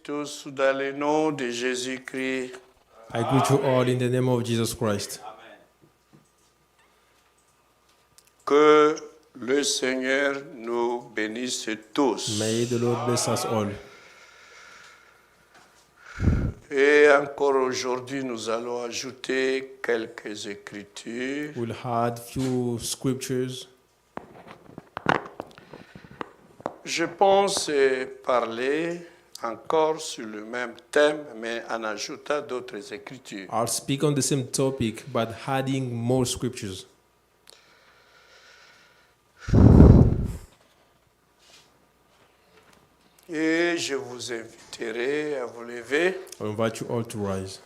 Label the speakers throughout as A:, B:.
A: tous dans le nom de Jésus-Christ.
B: I greet you all in the name of Jesus Christ.
A: Que le Seigneur nous bénisse tous.
B: May the Lord bless us all.
A: Et encore aujourd'hui, nous allons ajouter quelques écritures.
B: We'll add few scriptures.
A: Je pense parler encore sur le même thème, mais en ajoutant d'autres écritures.
B: I'll speak on the same topic, but adding more scriptures.
A: Et je vous inviterai à vous lever.
B: I invite you all to rise.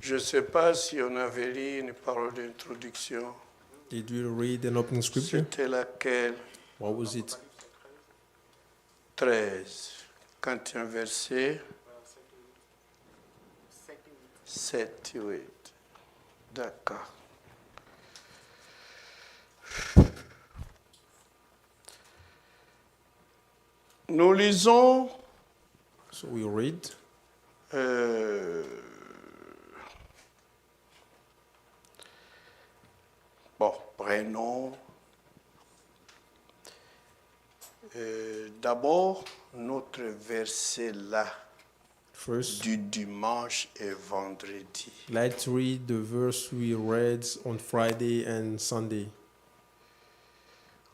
A: Je ne sais pas si on avait lu une parole d'introduction.
B: Did you read an opening scripture?
A: C'était laquelle?
B: What was it?
A: 13. Quand il y a un verset 7 et 8. D'accord. Nous lisons
B: So we read
A: prenons d'abord notre verset là
B: first.
A: du dimanche et vendredi.
B: Let's read the verse we read on Friday and Sunday,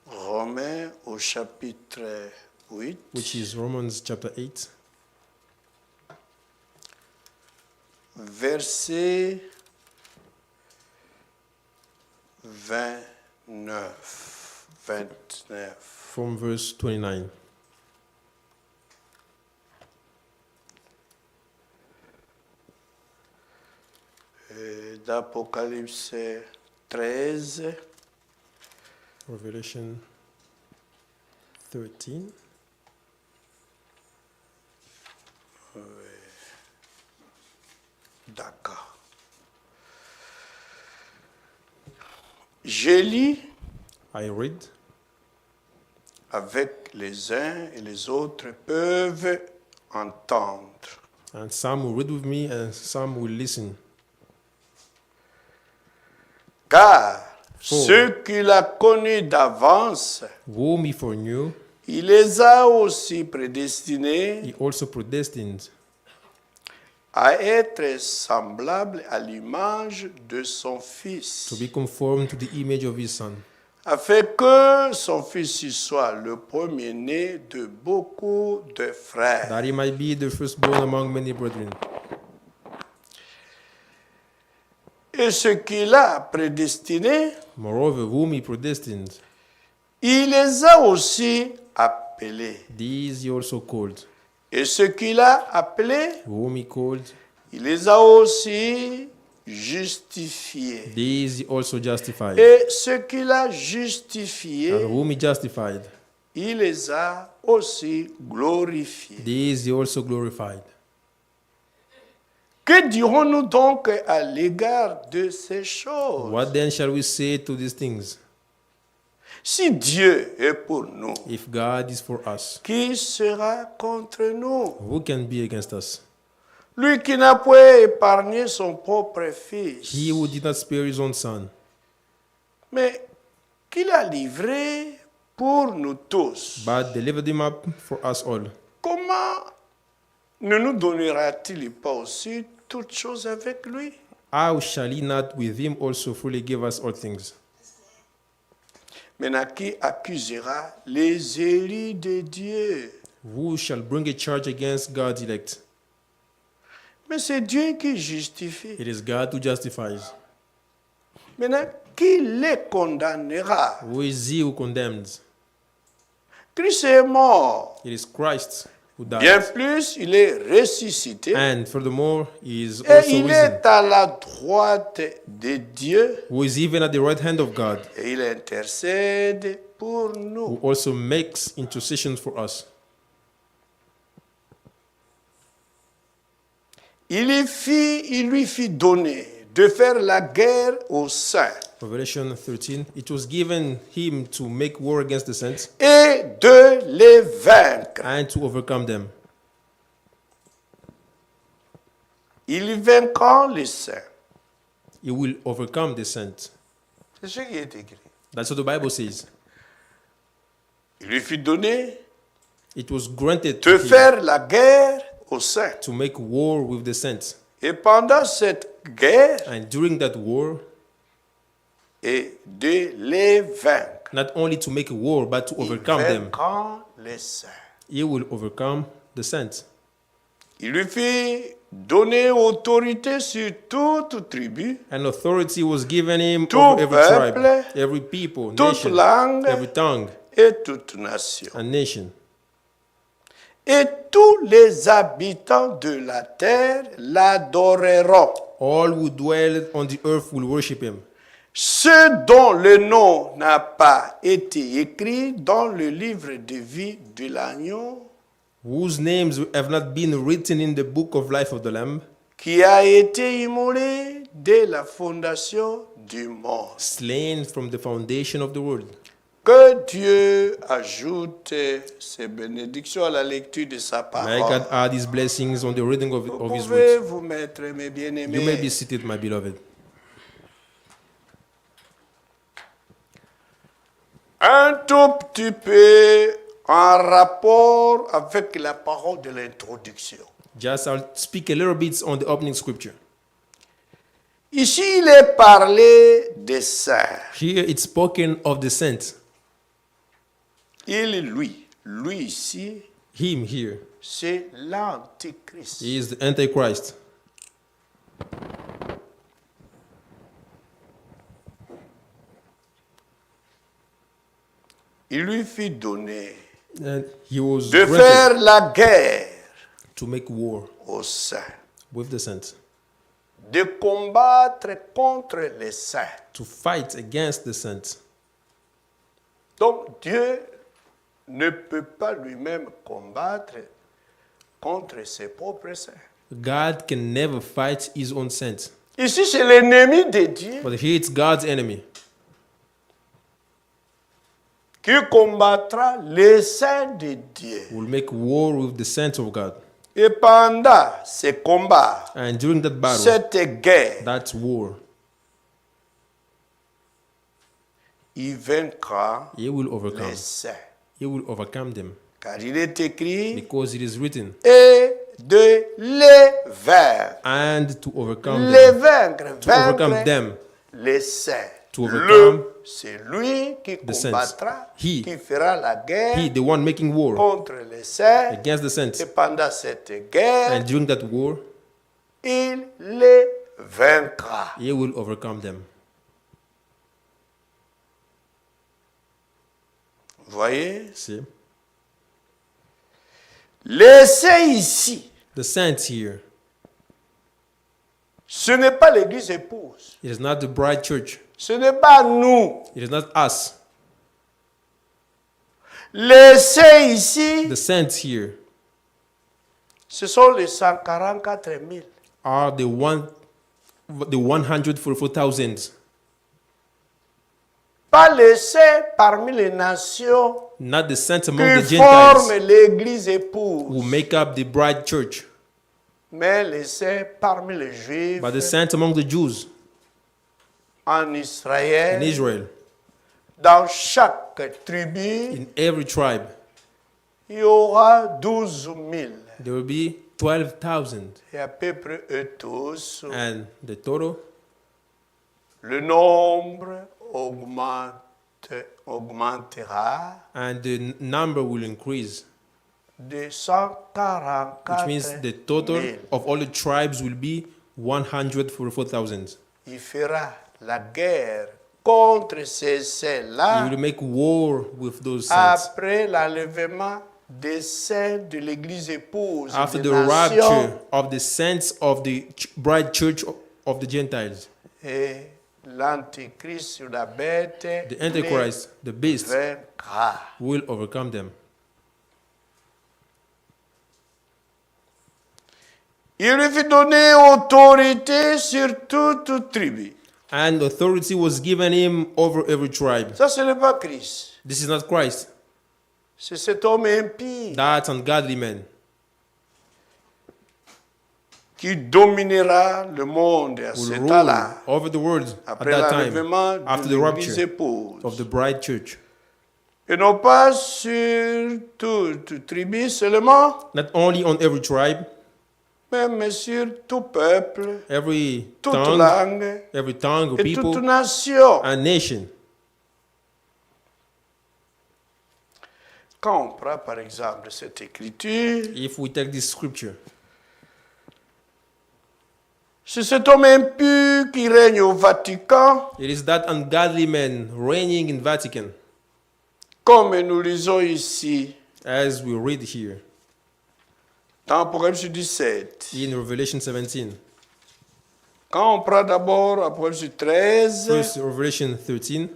A: Romains au chapitre 8,
B: which is Romans chapter 8,
A: verset 29.
B: from verse 29.
A: D'Apocalypse 13,
B: Revelation 13.
A: d'accord. Je lis
B: I read,
A: avec les uns et les autres peuvent entendre.
B: and some will read with me and some will listen.
A: Car ceux qu'il a connus d'avance,
B: Whom he foreknew,
A: il les a aussi prédestinés
B: he also predestined
A: à être semblables à l'image de son
B: to
A: Fils,
B: be conformed to the image of his Son,
A: afin que son Fils y soit le premier-né de beaucoup de frères.
B: that he might be the firstborn among many brethren.
A: Et ce qu'il a prédestiné,
B: Moreover, whom he predestined,
A: il les a aussi appelés.
B: these he also called.
A: Et ce qu'il a appelés,
B: Whom he called,
A: il les a aussi justifiés.
B: these he also justified.
A: Et ce qu'il a
B: And
A: justifiés,
B: whom he justified,
A: il les a aussi glorifiés.
B: these he also glorified.
A: Que dirons-nous donc à l'égard de ces choses?
B: What then shall we say to these things?
A: Si Dieu est pour nous,
B: If God is for us,
A: qui sera contre nous?
B: who can be against us?
A: Lui qui n'a point épargné son propre Fils,
B: He who did not spare his own Son,
A: mais qu'il a livré pour nous tous.
B: but delivered him up for us all.
A: Comment ne nous donnera-t-il pas aussi toutes choses avec lui?
B: How shall he not with him also freely give us all things?
A: Maintenant, qui accusera les élus de Dieu?
B: Who shall bring a charge against God's elect?
A: Mais c'est Dieu qui justifie.
B: It is God who justifies.
A: Maintenant, qui les condamnera?
B: Who is he who condemns?
A: Christ est mort.
B: It is Christ who
A: Bien
B: died.
A: plus, il est ressuscité.
B: And furthermore, he is
A: Et
B: also
A: il
B: risen,
A: est à la droite de Dieu.
B: who is even at the right hand of God,
A: Et il intercède pour
B: who
A: nous.
B: also makes intercession for us.
A: Il lui fit donner de faire la guerre aux saints
B: Revelation 13. It was given him to make war against the saints
A: et de les vaincre.
B: and to overcome them.
A: Il vaincra les saints.
B: He will overcome the saints.
A: C'est ce qui est écrit.
B: That's what the Bible says.
A: Il lui fut donné
B: It was granted
A: de
B: to him
A: faire la guerre aux saints.
B: to make war with the saints.
A: Et pendant cette guerre,
B: And during that war,
A: et de les vaincre.
B: not only to make war, but to
A: Il
B: overcome them.
A: vaincra les saints.
B: He will overcome the saints.
A: Il lui fit donner autorité sur toute tribu,
B: And authority was given him
A: Tout
B: over every tribe,
A: peuple,
B: every people,
A: toute
B: nation,
A: langue
B: every tongue,
A: et toute nation.
B: and nation.
A: Et tous les habitants de la terre l'adoreront.
B: All who dwell on the earth will worship him.
A: Ceux dont le nom n'a pas été écrit dans le livre de vie de l'agneau,
B: Whose names have not been written in the book of life of the Lamb,
A: qui a été immolé dès la fondation du monde.
B: slain from the foundation of the world.
A: Que Dieu ajoute ses bénédictions à la lecture de sa
B: May God
A: parole.
B: add his blessings on the reading of
A: Vous
B: his
A: pouvez
B: words.
A: vous mettre, mes
B: You may
A: bien-aimés.
B: be seated, my beloved.
A: Un tout petit peu en rapport avec la parole de l'introduction.
B: Just I'll speak a little bit on the opening scripture.
A: Ici, il est parlé des saints.
B: Here it's spoken of the saints.
A: Lui ici,
B: Him here.
A: c'est l'Antichrist.
B: He is the Antichrist.
A: Il lui fit donner
B: And he was
A: de
B: granted
A: faire la guerre
B: to make war
A: aux saints,
B: with the saints,
A: de combattre contre les saints.
B: to fight against the saints.
A: Donc Dieu ne peut pas lui-même combattre contre ses propres saints.
B: God can never fight his own saints.
A: Ici, c'est l'ennemi de Dieu
B: But here it's God's enemy
A: qui combattra les saints de Dieu.
B: who will make war with the saints of God.
A: Et pendant ces combats,
B: And during that battle,
A: cette guerre,
B: that war,
A: il vaincra
B: he will overcome.
A: les saints.
B: He will overcome them.
A: Car il est écrit,
B: Because it is written,
A: et de les vaincre.
B: and to overcome
A: Les
B: them.
A: vaincre,
B: To overcome
A: vaincre
B: them.
A: les saints.
B: To overcome
A: C'est lui qui
B: the saints.
A: combattra,
B: He.
A: qui fera la guerre
B: He, the one making war
A: contre les saints.
B: against the saints.
A: Et pendant cette guerre,
B: And during that war,
A: il les vaincra.
B: he will overcome them.
A: Vous voyez?
B: See?
A: Les saints ici,
B: The saints here,
A: ce n'est pas l'église épouse.
B: it is not the bride church.
A: Ce n'est pas nous.
B: It is not us.
A: Les saints ici,
B: The saints here
A: ce sont les 144 000.
B: are the 144,000.
A: Pas les saints parmi les nations
B: Not the saints among the
A: qui
B: Gentiles
A: forment l'église
B: who
A: épouse,
B: make up the bride church,
A: mais les saints parmi les juifs
B: but the saints among the Jews
A: en
B: in
A: Israël,
B: Israel.
A: dans chaque tribu,
B: In every tribe,
A: il y aura 12 000.
B: there will be 12,000.
A: Et à peu près eux tous,
B: And the total,
A: le nombre augmentera
B: and the number will increase,
A: de
B: which
A: 144
B: means the total
A: 000.
B: of all the tribes will be 144,000.
A: Il fera la guerre contre ces
B: He
A: saints-là
B: will make war with those saints.
A: après l'enlèvement des saints de l'église épouse
B: After
A: des
B: the
A: nations
B: rapture of the saints of the bride church of the Gentiles,
A: et l'antichrist ou la bête
B: the Antichrist, the beast,
A: les vaincra.
B: will overcome them.
A: Il lui fit donner autorité sur toute tribu.
B: And authority was given him over every tribe.
A: Ça, ce n'est pas Christ.
B: This is not Christ.
A: C'est cet homme impie
B: That ungodly man
A: qui dominera le monde à
B: will
A: cet
B: rule
A: temps-là,
B: over the world at
A: après
B: that time,
A: l'enlèvement
B: after
A: de
B: the
A: l'église
B: rapture
A: épouse.
B: of the bride church.
A: Et non pas sur toute tribu seulement,
B: Not only on every tribe,
A: mais sur tout peuple,
B: every
A: toute
B: tongue,
A: langue
B: every tongue or
A: et toute
B: people
A: nation.
B: and nation.
A: Quand on prend par exemple cette écriture,
B: If we take this scripture,
A: c'est cet homme impur qui règne au Vatican,
B: it is that ungodly man reigning in Vatican,
A: comme nous lisons ici
B: as we read here
A: dans Apocalypse 17.
B: in Revelation 17.
A: Quand on prend d'abord Apocalypse 13,
B: First Revelation 13,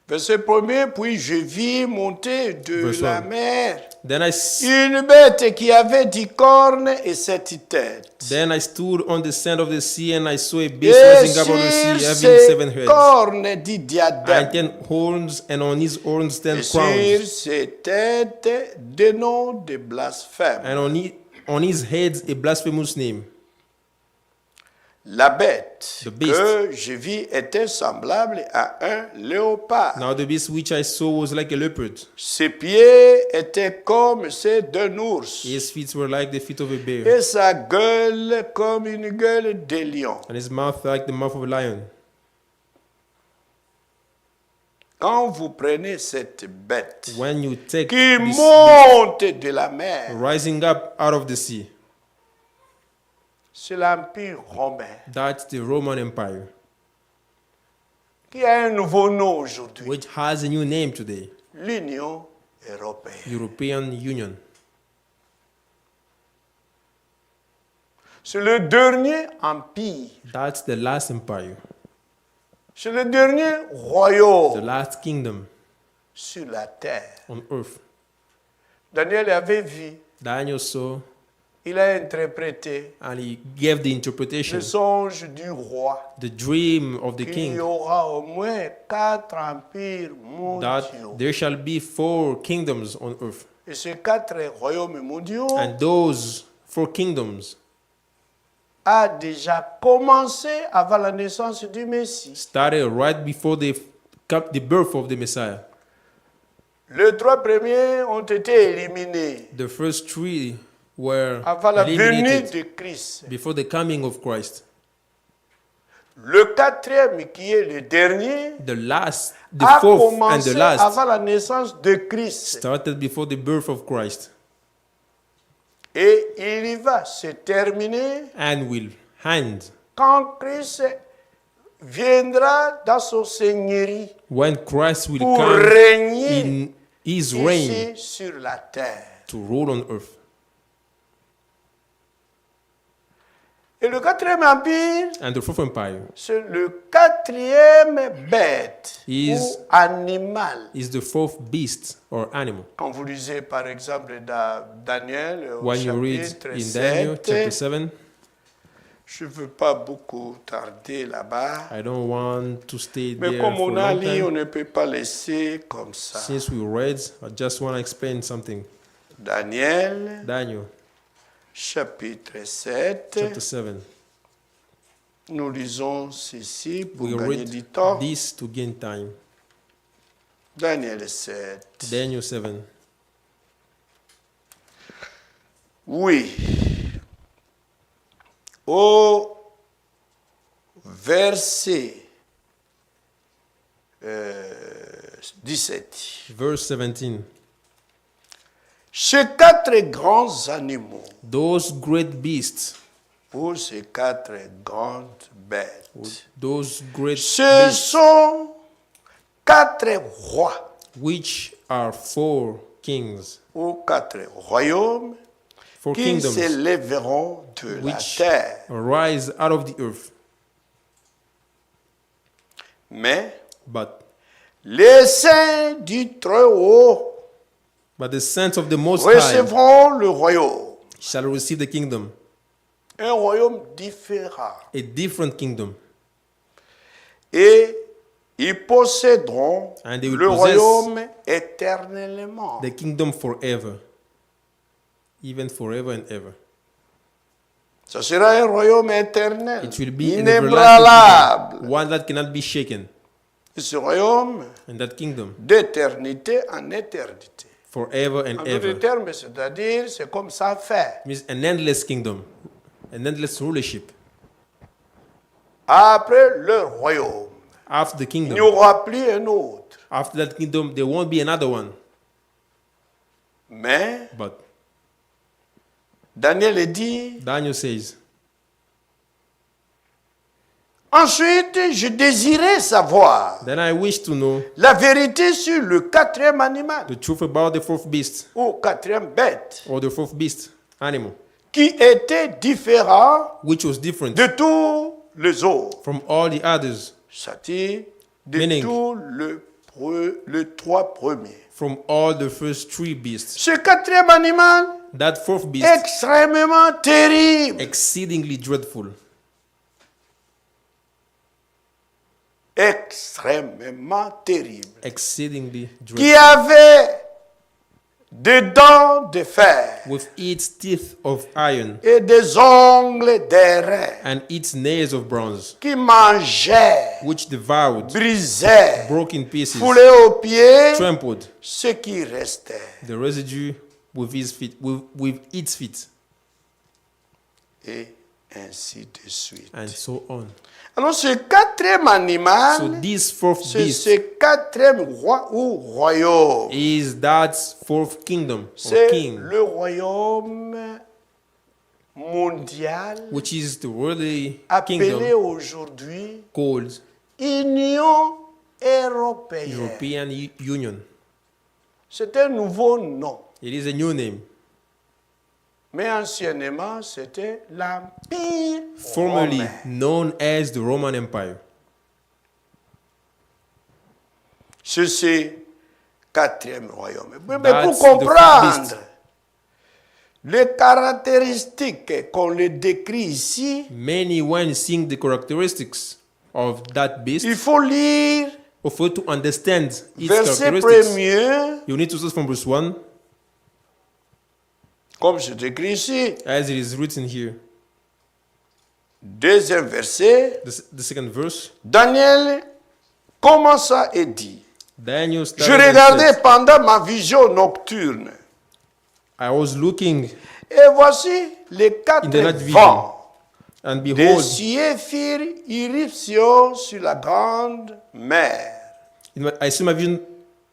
A: verset 1er, puis je vis monter de
B: Verse
A: la
B: 1.
A: mer
B: then
A: une bête qui avait 10 cornes et 7 têtes.
B: I stood on the sand of the sea, and I saw a beast
A: Et
B: rising up out of the
A: sur
B: sea, having 7
A: ses
B: heads,
A: cornes 10
B: and
A: diadèmes.
B: 10 horns, and on his horns 10
A: Et sur
B: crowns,
A: ses têtes des noms de blasphème.
B: and on his heads a blasphemous name.
A: La bête
B: The beast.
A: que je vis était semblable à un léopard.
B: Now the beast which I saw was like a leopard.
A: Ses pieds étaient comme ceux d'un ours.
B: His feet were like the feet of a bear,
A: Et sa gueule comme une gueule de lion.
B: and his mouth like the mouth of a lion.
A: Quand vous prenez cette bête
B: When you take
A: qui
B: this beast
A: monte de la mer,
B: rising up out of the sea,
A: c'est l'Empire romain
B: that's the Roman Empire,
A: qui a un nouveau nom aujourd'hui,
B: which has a new name today,
A: l'Union européenne.
B: European Union.
A: C'est le dernier empire,
B: That's the last empire,
A: c'est le dernier
B: the
A: royaume
B: last kingdom
A: sur la terre.
B: on earth.
A: Daniel avait vu,
B: Daniel saw,
A: il a interprété
B: and he gave the interpretation,
A: le songe du roi.
B: the dream of the
A: Il y
B: king,
A: aura au moins 4 empires
B: that
A: mondiaux.
B: there shall be 4 kingdoms on earth.
A: Et ces 4 royaumes mondiaux
B: And those 4 kingdoms
A: a déjà commencé avant la naissance du Messie.
B: started right before the birth of the Messiah.
A: Les 3 premiers ont été éliminés
B: The first 3 were
A: avant la venue
B: eliminated
A: de Christ.
B: before the coming of Christ.
A: Le 4e, qui est le dernier,
B: The
A: a
B: 4th and
A: commencé
B: the last
A: avant la naissance de Christ.
B: started before the birth of Christ
A: Et il y va se terminer
B: and will end
A: quand Christ viendra dans son seigneurie
B: when Christ will
A: pour
B: come
A: régner
B: in his reign
A: ici sur la terre.
B: to rule on earth.
A: Et le 4e empire,
B: And the 4th empire
A: c'est le 4e bête
B: Is-
A: ou animal.
B: is the 4th beast or animal.
A: Quand vous lisez par exemple dans Daniel au
B: When you read
A: chapitre
B: in Daniel
A: 7,
B: chapter 7,
A: je ne veux pas beaucoup tarder là-bas,
B: I don't want to stay
A: mais
B: there
A: comme
B: for
A: on
B: a
A: a
B: long
A: lu, on
B: time.
A: ne peut pas laisser comme ça.
B: Since we read, I just want to explain something.
A: Daniel,
B: Daniel
A: chapitre 7,
B: chapter 7.
A: nous lisons ceci pour
B: We
A: gagner
B: read
A: du temps.
B: this to gain time.
A: Daniel 7.
B: Daniel 7.
A: Oui. Au verset 17.
B: Verse 17.
A: Ces 4 grands animaux,
B: Those great beasts,
A: ou ces 4 grandes bêtes,
B: those great
A: ce
B: beasts,
A: sont 4 rois
B: which are 4 kings,
A: ou 4 royaumes
B: 4
A: qui
B: kingdoms,
A: s'élèveront de la
B: which
A: terre.
B: arise out of the earth.
A: Mais
B: But
A: les saints du Très-Haut
B: the saints of the Most High
A: recevront le royaume.
B: shall receive the kingdom,
A: Un royaume différent.
B: a different kingdom.
A: Et ils posséderont
B: And they will
A: le
B: possess
A: royaume éternellement.
B: the kingdom forever, even forever and ever.
A: Ce sera un royaume éternel,
B: It will be an
A: inébranlable.
B: everlasting kingdom, one that cannot be shaken.
A: Et ce royaume
B: And that kingdom,
A: d'éternité en éternité.
B: forever and
A: En
B: ever,
A: d'autres termes, c'est-à-dire, c'est comme ça fait.
B: means an endless kingdom, an endless rulership.
A: Après le royaume,
B: After the
A: il n'y
B: kingdom,
A: aura plus un autre.
B: after that kingdom, there won't be another one.
A: Mais
B: But
A: Daniel dit,
B: Daniel says,
A: ensuite, je désirais savoir
B: then I wish to know
A: la vérité sur le quatrième animal,
B: the truth about the fourth beast,
A: ou quatrième bête,
B: or the fourth beast, animal,
A: qui était différent
B: which was different
A: de tous les autres.
B: from all the others,
A: C'est-à-dire de
B: Meaning.
A: tous les trois premiers.
B: from all the first three beasts.
A: Ce quatrième animal,
B: That fourth beast,
A: extrêmement terrible,
B: exceedingly dreadful,
A: extrêmement terrible,
B: exceedingly
A: qui
B: dreadful,
A: avait des dents de fer
B: with its teeth of iron
A: et des ongles d'airain,
B: and its nails of bronze,
A: qui mangeait,
B: which devoured,
A: brisait,
B: broke in pieces,
A: foulait aux pieds
B: trampled
A: ce qui restait.
B: the residue with his feet, with its feet,
A: Et ainsi de suite.
B: and so on.
A: Alors ce quatrième
B: So
A: animal,
B: this fourth
A: c'est
B: beast
A: ce quatrième roi ou royaume.
B: is that fourth kingdom or
A: C'est
B: king,
A: le royaume mondial
B: which is the worldly
A: appelé
B: kingdom
A: aujourd'hui
B: called
A: Union européenne.
B: European Union.
A: C'est un nouveau nom.
B: It is a new name.
A: Mais anciennement, c'était l'Empire
B: Formerly
A: romain.
B: known as the Roman Empire.
A: C'est ce quatrième royaume. Mais
B: That's
A: pour
B: the fourth
A: comprendre
B: beast.
A: les caractéristiques qu'on les décrit ici,
B: Many, when seeing the characteristics of that beast,
A: il faut lire
B: or for you to understand its
A: verset
B: characteristics,
A: premier,
B: you need to start from verse 1,
A: comme c'est écrit ici.
B: as it is written here.
A: Deuxième verset,
B: The second verse,
A: Daniel commença et dit,
B: Daniel
A: je
B: started and
A: regardais
B: said,
A: pendant ma vision nocturne,
B: I was looking,
A: et voici les quatre
B: In the night vision.
A: vents
B: and
A: des
B: behold,
A: cieux firent irruption sur la grande mer.
B: I saw my vision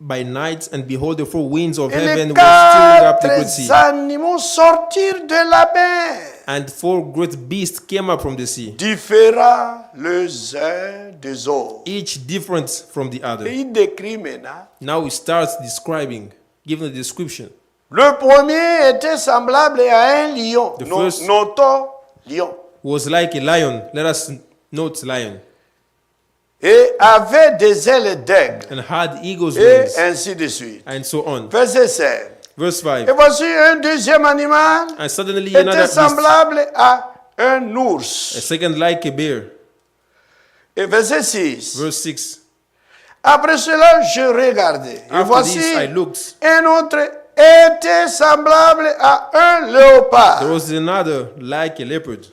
B: by night, and behold, the four winds of
A: Et
B: heaven
A: les
B: were stirring up the great
A: quatre
B: sea.
A: animaux sortirent de la mer,
B: And four great beasts came up from the sea,
A: différents les uns des autres.
B: each different from the
A: Et
B: other.
A: il décrit maintenant.
B: Now he starts describing, giving a description.
A: Le premier était semblable à un lion.
B: The first-
A: Notons lion.
B: Was like a lion. Let us note lion.
A: Et avait des ailes d'aigle.
B: And had eagle's
A: Et
B: wings.
A: ainsi de suite.
B: And so on.
A: Verset 7.
B: Verse
A: Et
B: 5.
A: voici un deuxième animal.
B: And suddenly another
A: Était
B: beast,
A: semblable à un
B: a
A: ours.
B: second like a bear.
A: Et verset 6.
B: Verse 6.
A: Après cela, je regardais. Et
B: After
A: voici
B: this I looked.
A: un autre était semblable à un léopard.
B: There was another like a leopard.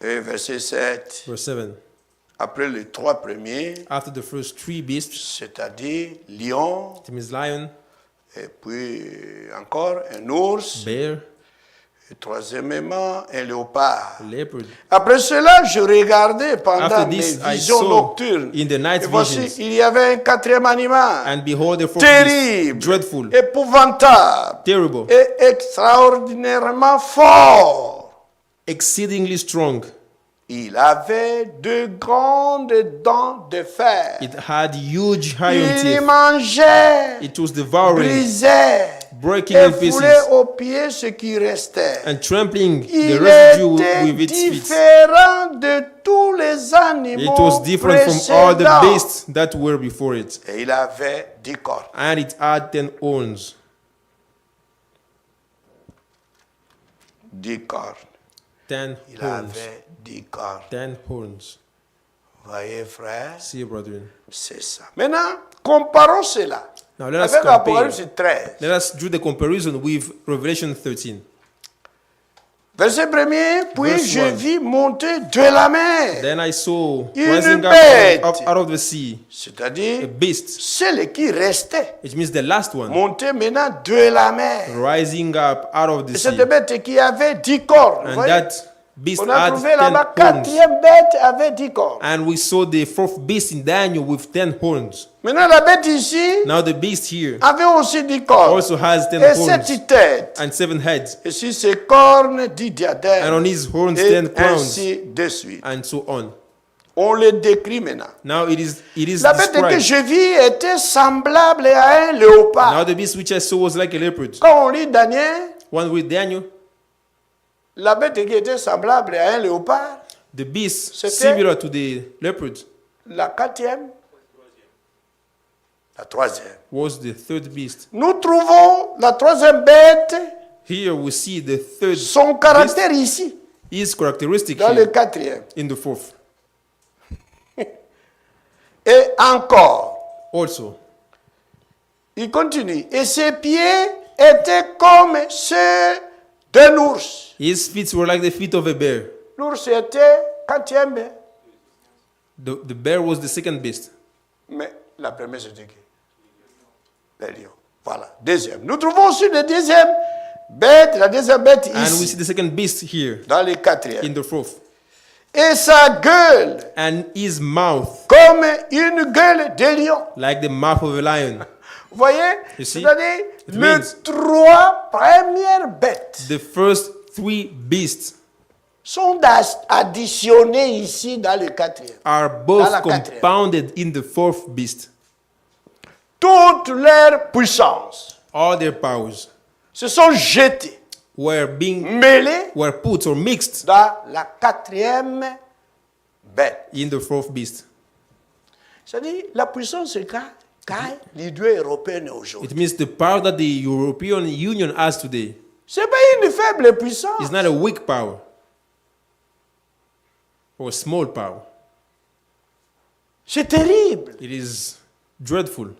A: Et verset 7.
B: Verse 7.
A: Après les trois premiers,
B: After the first three beasts,
A: c'est-à-dire lion,
B: it means lion,
A: et puis encore un ours,
B: bear,
A: et troisièmement un léopard.
B: leopard.
A: Après cela, je regardais pendant
B: After
A: mes
B: this, I
A: visions
B: saw
A: nocturnes.
B: in the night
A: Et voici,
B: visions,
A: il y avait un quatrième animal,
B: and behold, the fourth beast,
A: terrible,
B: dreadful,
A: épouvantable
B: terrible,
A: et extraordinairement fort.
B: exceedingly strong.
A: Il avait de grandes dents de fer.
B: It had huge iron
A: Il
B: teeth.
A: mangeait,
B: It was devouring,
A: brisait,
B: breaking
A: et
B: in
A: foulait
B: pieces,
A: aux pieds ce qui restait.
B: and trampling the
A: Il
B: residue
A: était
B: with its feet.
A: différent de tous les animaux
B: It was different from all the
A: précédents.
B: beasts that were before it.
A: Et il avait 10 cornes.
B: And it had 10 horns.
A: 10 cornes.
B: 10
A: Il
B: horns.
A: avait 10 cornes.
B: 10 horns.
A: Voyez, frère,
B: See, brethren.
A: c'est ça. Maintenant, comparons cela
B: Now let us
A: avec
B: compare.
A: Apocalypse 13.
B: Let us do the comparison with Revelation 13.
A: Verset 1er, puis
B: Verse
A: je
B: 1.
A: vis monter de la mer,
B: Then I saw
A: Une
B: rising
A: bête.
B: up out of the sea a
A: c'est-à-dire
B: beast.
A: celle qui restait,
B: It means the last one.
A: monter maintenant de la mer.
B: Rising up out of the
A: Et cette
B: sea.
A: bête qui avait 10 cornes. vous
B: And
A: voyez?
B: that beast
A: On a
B: had
A: trouvé
B: 10
A: là-bas,
B: horns.
A: quatrième bête avait 10 cornes.
B: And we saw the fourth beast in Daniel with 10 horns.
A: Maintenant, la bête ici
B: Now the beast here
A: avait aussi 10 cornes.
B: also has 10
A: Et
B: horns
A: 7 têtes.
B: and 7 heads.
A: Et sur ses cornes, 10
B: And
A: diadèmes.
B: on his horns
A: Et
B: 10 crowns.
A: ainsi de suite.
B: And so on.
A: On le décrit maintenant.
B: Now it is
A: La bête que
B: described.
A: je vis était semblable à un léopard.
B: Now the beast which I saw was like a leopard.
A: Quand on lit Daniel,
B: One with Daniel,
A: la bête qui était semblable à un léopard,
B: the beast
A: C'était-
B: similar to the leopard
A: la quatrième, la troisième.
B: was the third beast.
A: Nous trouvons la troisième bête,
B: Here we see the third
A: son
B: beast
A: caractère ici,
B: is characteristic
A: dans le
B: here
A: quatrième.
B: in the fourth.
A: Et encore,
B: Also,
A: il continue. Et ses pieds étaient comme ceux d'un ours.
B: his feet were like the feet of a bear.
A: L'ours était quatrième bête.
B: The bear was the second beast.
A: Mais la première, c'était qui? Le lion. Voilà. Deuxième. Nous trouvons aussi le deuxième bête, la deuxième bête
B: And we see
A: ici,
B: the second beast here
A: dans le quatrième.
B: in the fourth.
A: Et sa gueule,
B: And his mouth
A: comme une gueule de lion.
B: like the mouth of a lion.
A: Vous voyez?
B: You see?
A: C'est-à-dire,
B: It
A: les
B: means-
A: trois premières bêtes
B: The first three beasts
A: sont additionnés ici dans le quatrième.
B: are
A: Dans
B: both
A: la quatrième.
B: compounded in the fourth beast.
A: Toute leur puissance
B: All their powers
A: se sont jetées,
B: were put or mixed
A: dans la quatrième bête.
B: in the fourth beast.
A: C'est-à-dire, la puissance qu'a l'idée européenne aujourd'hui.
B: It means the power that the European Union has today
A: Ce n'est pas une faible puissance.
B: is not a weak power or a small power.
A: C'est terrible.
B: It is dreadful.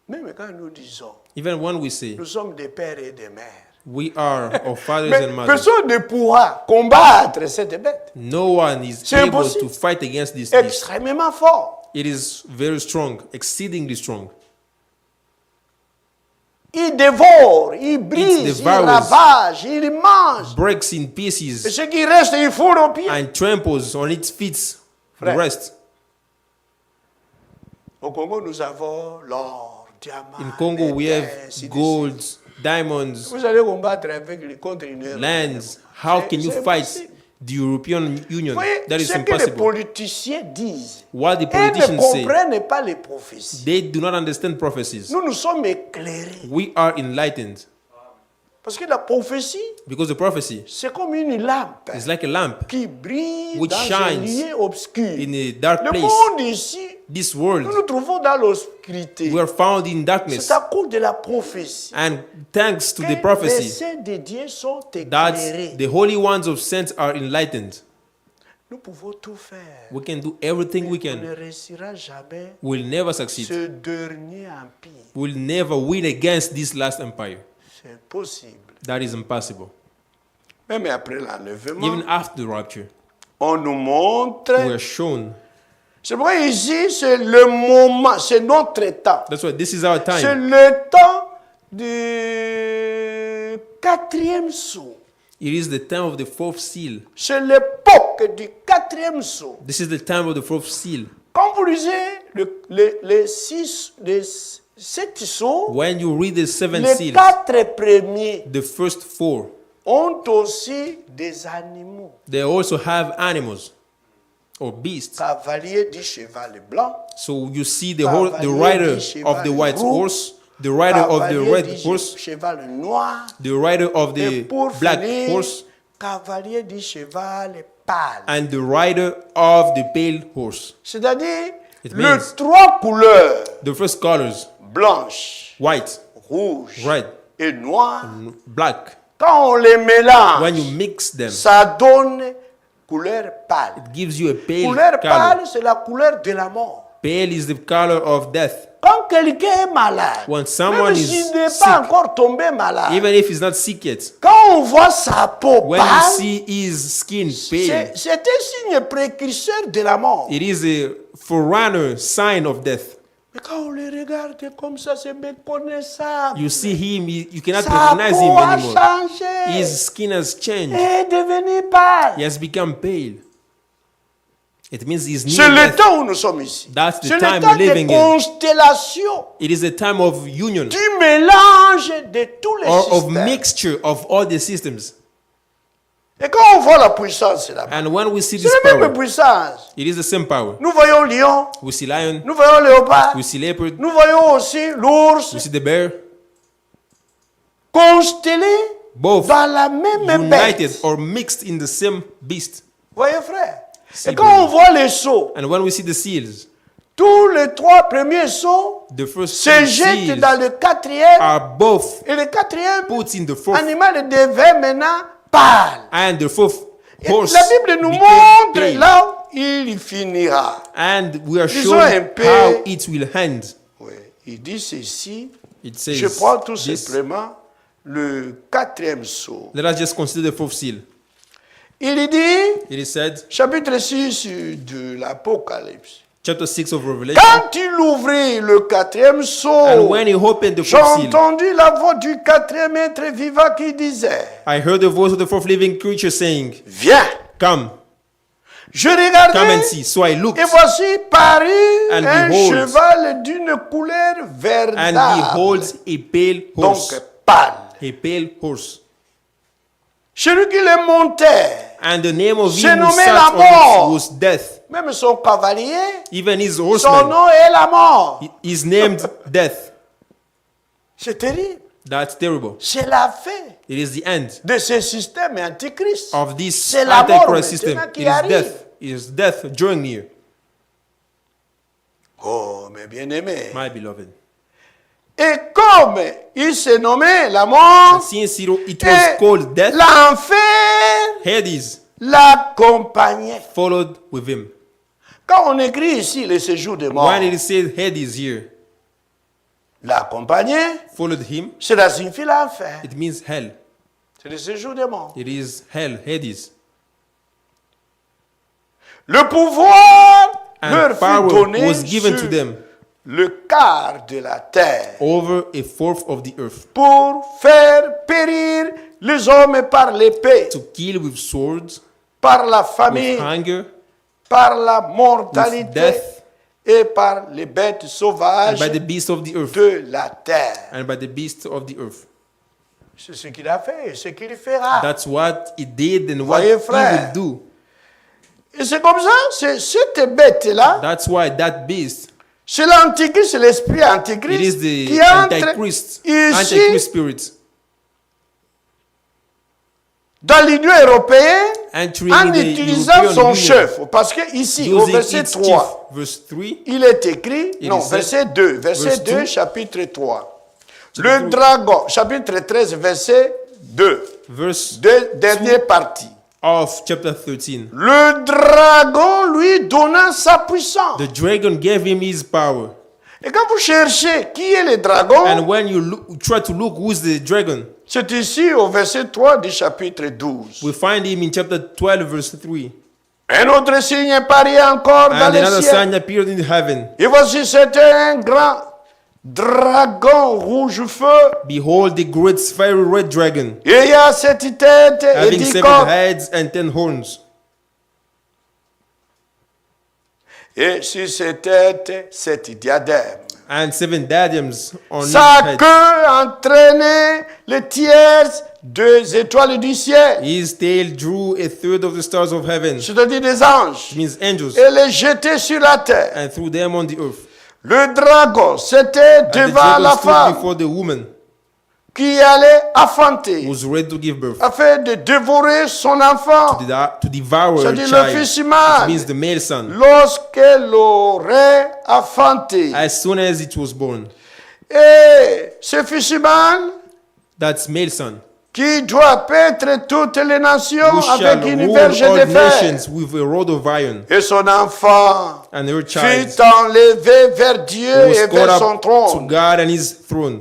A: Même quand nous disons,
B: Even when we say
A: nous sommes des pères et des mères.
B: we are our fathers
A: Mais
B: and mothers,
A: personne ne pourra combattre cette bête.
B: no one is
A: C'est
B: able
A: impossible.
B: to fight against this beast.
A: Extrêmement fort.
B: It is very strong, exceedingly strong.
A: Il dévore, il brise, il
B: devours.
A: ravage, il mange.
B: Breaks in
A: Et
B: pieces
A: ce qui reste, il fout aux pieds.
B: and tramples on its feet the
A: Frère.
B: rest.
A: Au Congo, nous avons l'or, diamant.
B: In Congo, we
A: les
B: have
A: terres, ainsi de
B: gold,
A: suite.
B: diamonds,
A: Vous allez combattre contre une
B: lands. How can you
A: C'est
B: fight
A: impossible.
B: the European
A: Vous
B: Union?
A: voyez,
B: That is
A: ce que les
B: impossible.
A: politiciens disent,
B: What the
A: ils ne
B: politicians say,
A: comprennent pas les prophéties.
B: they do not understand prophecies.
A: Nous nous sommes éclairés.
B: We are enlightened
A: Parce que la prophétie,
B: because the prophecy
A: c'est comme une lampe
B: is like a lamp
A: qui brille
B: which
A: dans un
B: shines
A: lieu obscur.
B: in a dark
A: Le
B: place.
A: monde ici,
B: This
A: nous
B: world,
A: nous trouvons dans l'obscurité.
B: we are found in darkness.
A: C'est à cause de la prophétie
B: And thanks to
A: que
B: the
A: les
B: prophecy,
A: saints de Dieu sont
B: that
A: éclairés.
B: the holy ones of saints are enlightened.
A: Nous pouvons tout faire.
B: We can do everything we
A: On
B: can.
A: ne réussira jamais
B: We'll never succeed.
A: ce dernier empire.
B: We'll never win against this last empire.
A: C'est possible.
B: That is impossible.
A: Même après l'enlèvement,
B: Even after the rapture,
A: on nous montre.
B: we are shown.
A: C'est pourquoi ici, c'est le moment, c'est notre temps.
B: That's why this is our
A: C'est
B: time.
A: le temps du quatrième sceau.
B: It is the time of the fourth seal.
A: C'est l'époque du quatrième sceau.
B: This is the time of the fourth seal.
A: Quand vous lisez les sept sceaux,
B: When you read the seven
A: les
B: seals,
A: quatre premiers
B: the first four,
A: ont aussi des animaux.
B: they also have animals or beasts.
A: Cavalier du cheval blanc,
B: So you see the rider of the white horse, the rider of the
A: cavalier
B: red
A: du
B: horse,
A: cheval noir,
B: the rider of
A: et
B: the
A: pour
B: black
A: finir,
B: horse,
A: cavalier du cheval pâle.
B: and the rider of the pale horse.
A: C'est-à-dire
B: It
A: les
B: means-
A: trois couleurs,
B: The first colors,
A: blanche,
B: white,
A: rouge
B: red,
A: et noir,
B: black,
A: Quand on les mélange,
B: when you mix them,
A: ça donne couleur pâle.
B: it gives you a pale
A: Couleur
B: color.
A: pâle, c'est la couleur de la mort.
B: Pale is the color of death.
A: Quand quelqu'un est malade,
B: When someone
A: même
B: is
A: s'il n'est
B: sick,
A: pas encore tombé malade,
B: even if he's not sick yet,
A: quand on voit sa peau
B: when you
A: pâle,
B: see his skin pale,
A: c'est un signe précurseur de la mort.
B: it is a forerunner sign of death.
A: Mais quand on le regarde comme ça, c'est méconnaissable.
B: You see him, you cannot
A: Sa
B: recognize him
A: peau a
B: anymore.
A: changé.
B: His skin has changed.
A: Il est devenu pâle.
B: He has become pale. It means he's
A: C'est
B: near
A: le
B: death.
A: temps où nous sommes ici.
B: That's the
A: C'est le
B: time
A: temps
B: we're
A: de
B: living in.
A: constellation,
B: It is a time of union
A: du mélange de tous les
B: or of
A: systèmes.
B: mixture of all the systems.
A: Et quand on voit la puissance là-bas,
B: And when we see
A: c'est
B: this
A: la même
B: power,
A: puissance.
B: it is the same power.
A: Nous voyons lion,
B: We see lion,
A: nous voyons léopard,
B: we see leopard,
A: nous voyons aussi l'ours,
B: we see the bear,
A: constellés
B: both
A: dans la même
B: united
A: bête.
B: or mixed in the same beast.
A: Voyez frère.
B: Si,
A: Et quand on voit les sceaux,
B: And when we see the seals,
A: tous les trois premiers sceaux
B: the first
A: se
B: three
A: jettent
B: seals
A: dans le quatrième,
B: are both
A: et le quatrième
B: put in the fourth,
A: animal devient maintenant pâle.
B: and the fourth
A: Et
B: horse
A: la Bible nous
B: became
A: montre
B: pale.
A: là où il finira.
B: And we are
A: Disons
B: shown
A: un peu-
B: how it will end.
A: Oui, il dit ceci.
B: It says
A: Je prends tout
B: this.
A: simplement le quatrième sceau.
B: Let us just consider the fourth seal.
A: Il dit,
B: It is said,
A: chapitre 6 de l'Apocalypse,
B: chapter 6 of Revelation,
A: quand il ouvrit le quatrième
B: and
A: sceau,
B: when he opened the
A: j'ai
B: fourth seal,
A: entendu la voix du quatrième être vivant qui disait,
B: I heard the voice of the fourth living creature saying,
A: viens.
B: Come,
A: Je
B: come and
A: regardai,
B: see. So I looked,
A: et voici parut
B: And
A: un
B: behold.
A: cheval d'une couleur
B: and
A: verdâtre,
B: behold, a pale
A: donc
B: horse,
A: pâle.
B: a pale horse.
A: Celui qui le montait,
B: And the name of
A: Se
B: him who
A: nommait
B: sat
A: la
B: on
A: mort.
B: it was death.
A: même son cavalier,
B: Even his
A: son
B: horseman
A: nom est la mort.
B: is named death.
A: C'est terrible.
B: That's terrible.
A: C'est la fin
B: It is the end
A: de ce système antichrist.
B: of this
A: C'est la mort
B: antichrist system.
A: maintenant qui
B: It is
A: arrive.
B: death. It is death drawing near,
A: Oh, mes bien-aimés.
B: my beloved.
A: Et comme il s'est nommé la
B: And
A: mort,
B: since it was
A: et
B: called death,
A: l'enfer
B: Hades
A: l'accompagnait.
B: followed with him.
A: Quand on écrit ici le séjour des morts,
B: When it is said Hades here,
A: l'accompagner,
B: followed him,
A: cela signifie l'enfer.
B: it means hell.
A: C'est le séjour des morts.
B: It is hell, Hades.
A: Le pouvoir
B: And
A: leur fut
B: power
A: donné
B: was given to
A: sur
B: them
A: le quart de la terre
B: over a fourth of the earth
A: pour faire périr les hommes par l'épée,
B: to kill with swords,
A: par la
B: with
A: famine,
B: hunger,
A: par la
B: with
A: mortalité
B: death,
A: et par les bêtes
B: and
A: sauvages
B: by the beasts of the earth,
A: de la terre.
B: and by the beasts of the earth.
A: C'est ce qu'il a fait et ce qu'il fera.
B: That's what he did and what
A: Voyez,
B: he
A: frère.
B: will do.
A: Et c'est comme ça, c'est cette bête-là,
B: That's why that beast,
A: c'est l'antichrist, c'est l'esprit
B: it is
A: antichrist
B: the
A: qui entre
B: antichrist
A: ici
B: spirit
A: dans l'Union européenne
B: entering
A: en
B: the
A: utilisant
B: European
A: son
B: Union,
A: chef. Parce que ici, au
B: using
A: verset
B: its
A: 3,
B: chief. Verse 3,
A: il est écrit,
B: It
A: non,
B: is said-
A: verset 2, verset
B: verse
A: 2,
B: 2,
A: chapitre 3.
B: Chapitre
A: Le dragon, chapitre 13, verset 2,
B: verse
A: dernière partie.
B: of chapter 13.
A: Le dragon lui donna sa puissance.
B: The dragon gave him his power.
A: Et quand vous cherchez qui est le dragon,
B: And when you try to look who's the dragon,
A: c'est ici au verset 3 du chapitre 12.
B: we find him in chapter 12, verse 3.
A: Un autre signe apparut encore dans
B: And
A: le
B: another
A: ciel.
B: sign appeared in heaven.
A: Et voici, c'était un grand dragon rouge-feu,
B: Behold, the great fiery red dragon,
A: ayant 7 têtes et
B: having
A: 10
B: 7
A: cornes.
B: heads and 10 horns.
A: Et sur ses têtes, 7 diadèmes.
B: And 7 diadems on his
A: Sa
B: head.
A: queue entraînait les tiers des étoiles du ciel,
B: His tail drew a third of the stars of heaven,
A: c'est-à-dire des anges,
B: which means angels,
A: et les jetait sur la terre.
B: and threw them on the earth.
A: Le dragon, c'était
B: And the
A: devant
B: dragon
A: la
B: stood
A: femme
B: before the woman,
A: qui allait affanter,
B: who was ready to give birth,
A: afin de dévorer son enfant,
B: to devour her
A: c'est-à-dire le
B: child,
A: fils
B: which
A: mâle,
B: means the male son,
A: lorsqu'elle aurait affanté.
B: as soon as it was born.
A: Et ce fils mâle,
B: That's male son.
A: qui doit paître toutes les nations
B: who shall
A: avec une
B: rule
A: verge
B: all
A: de fer.
B: nations with a rod of iron.
A: Et son enfant
B: And her
A: fut
B: child
A: enlevé vers Dieu
B: was
A: et
B: caught
A: vers son
B: up to
A: trône.
B: God and his throne,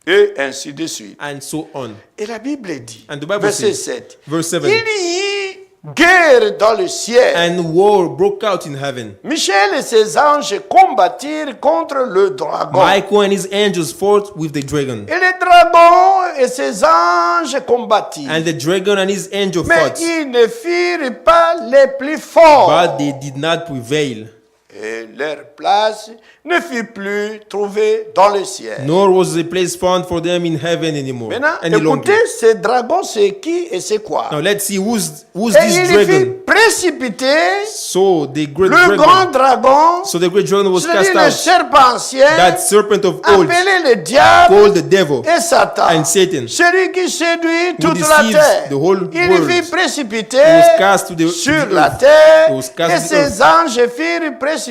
A: Et ainsi de suite.
B: and so on.
A: Et la Bible dit,
B: And the Bible
A: verset
B: says,
A: 7,
B: verse 7,
A: il y eut guerre dans le ciel.
B: and war broke out in heaven.
A: Michel et ses anges combattirent contre le dragon.
B: Michael and his angels fought with the dragon.
A: Et le dragon et ses anges combattirent.
B: And the dragon and his angel
A: Mais
B: fought,
A: ils ne firent pas les plus forts.
B: but they did not prevail.
A: Et leur place ne fut plus trouvée dans le ciel.
B: Nor was a place found for them in heaven anymore.
A: Maintenant,
B: Any longer.
A: écoutez, ce dragon, c'est qui et c'est quoi?
B: Now let's see who's
A: Et
B: this
A: il
B: dragon.
A: fit précipiter
B: So the great
A: le grand
B: dragon.
A: dragon,
B: So the great dragon was
A: c'est-à-dire
B: cast
A: le
B: out.
A: serpent ancien,
B: That serpent of old,
A: appelé le diable
B: called the devil,
A: et Satan.
B: and Satan,
A: Celui qui séduit toute la
B: deceives
A: terre.
B: the whole
A: Il
B: world.
A: fit précipiter
B: was cast to the
A: sur
B: earth.
A: la terre
B: He was cast
A: et
B: to the
A: ses anges firent précipiter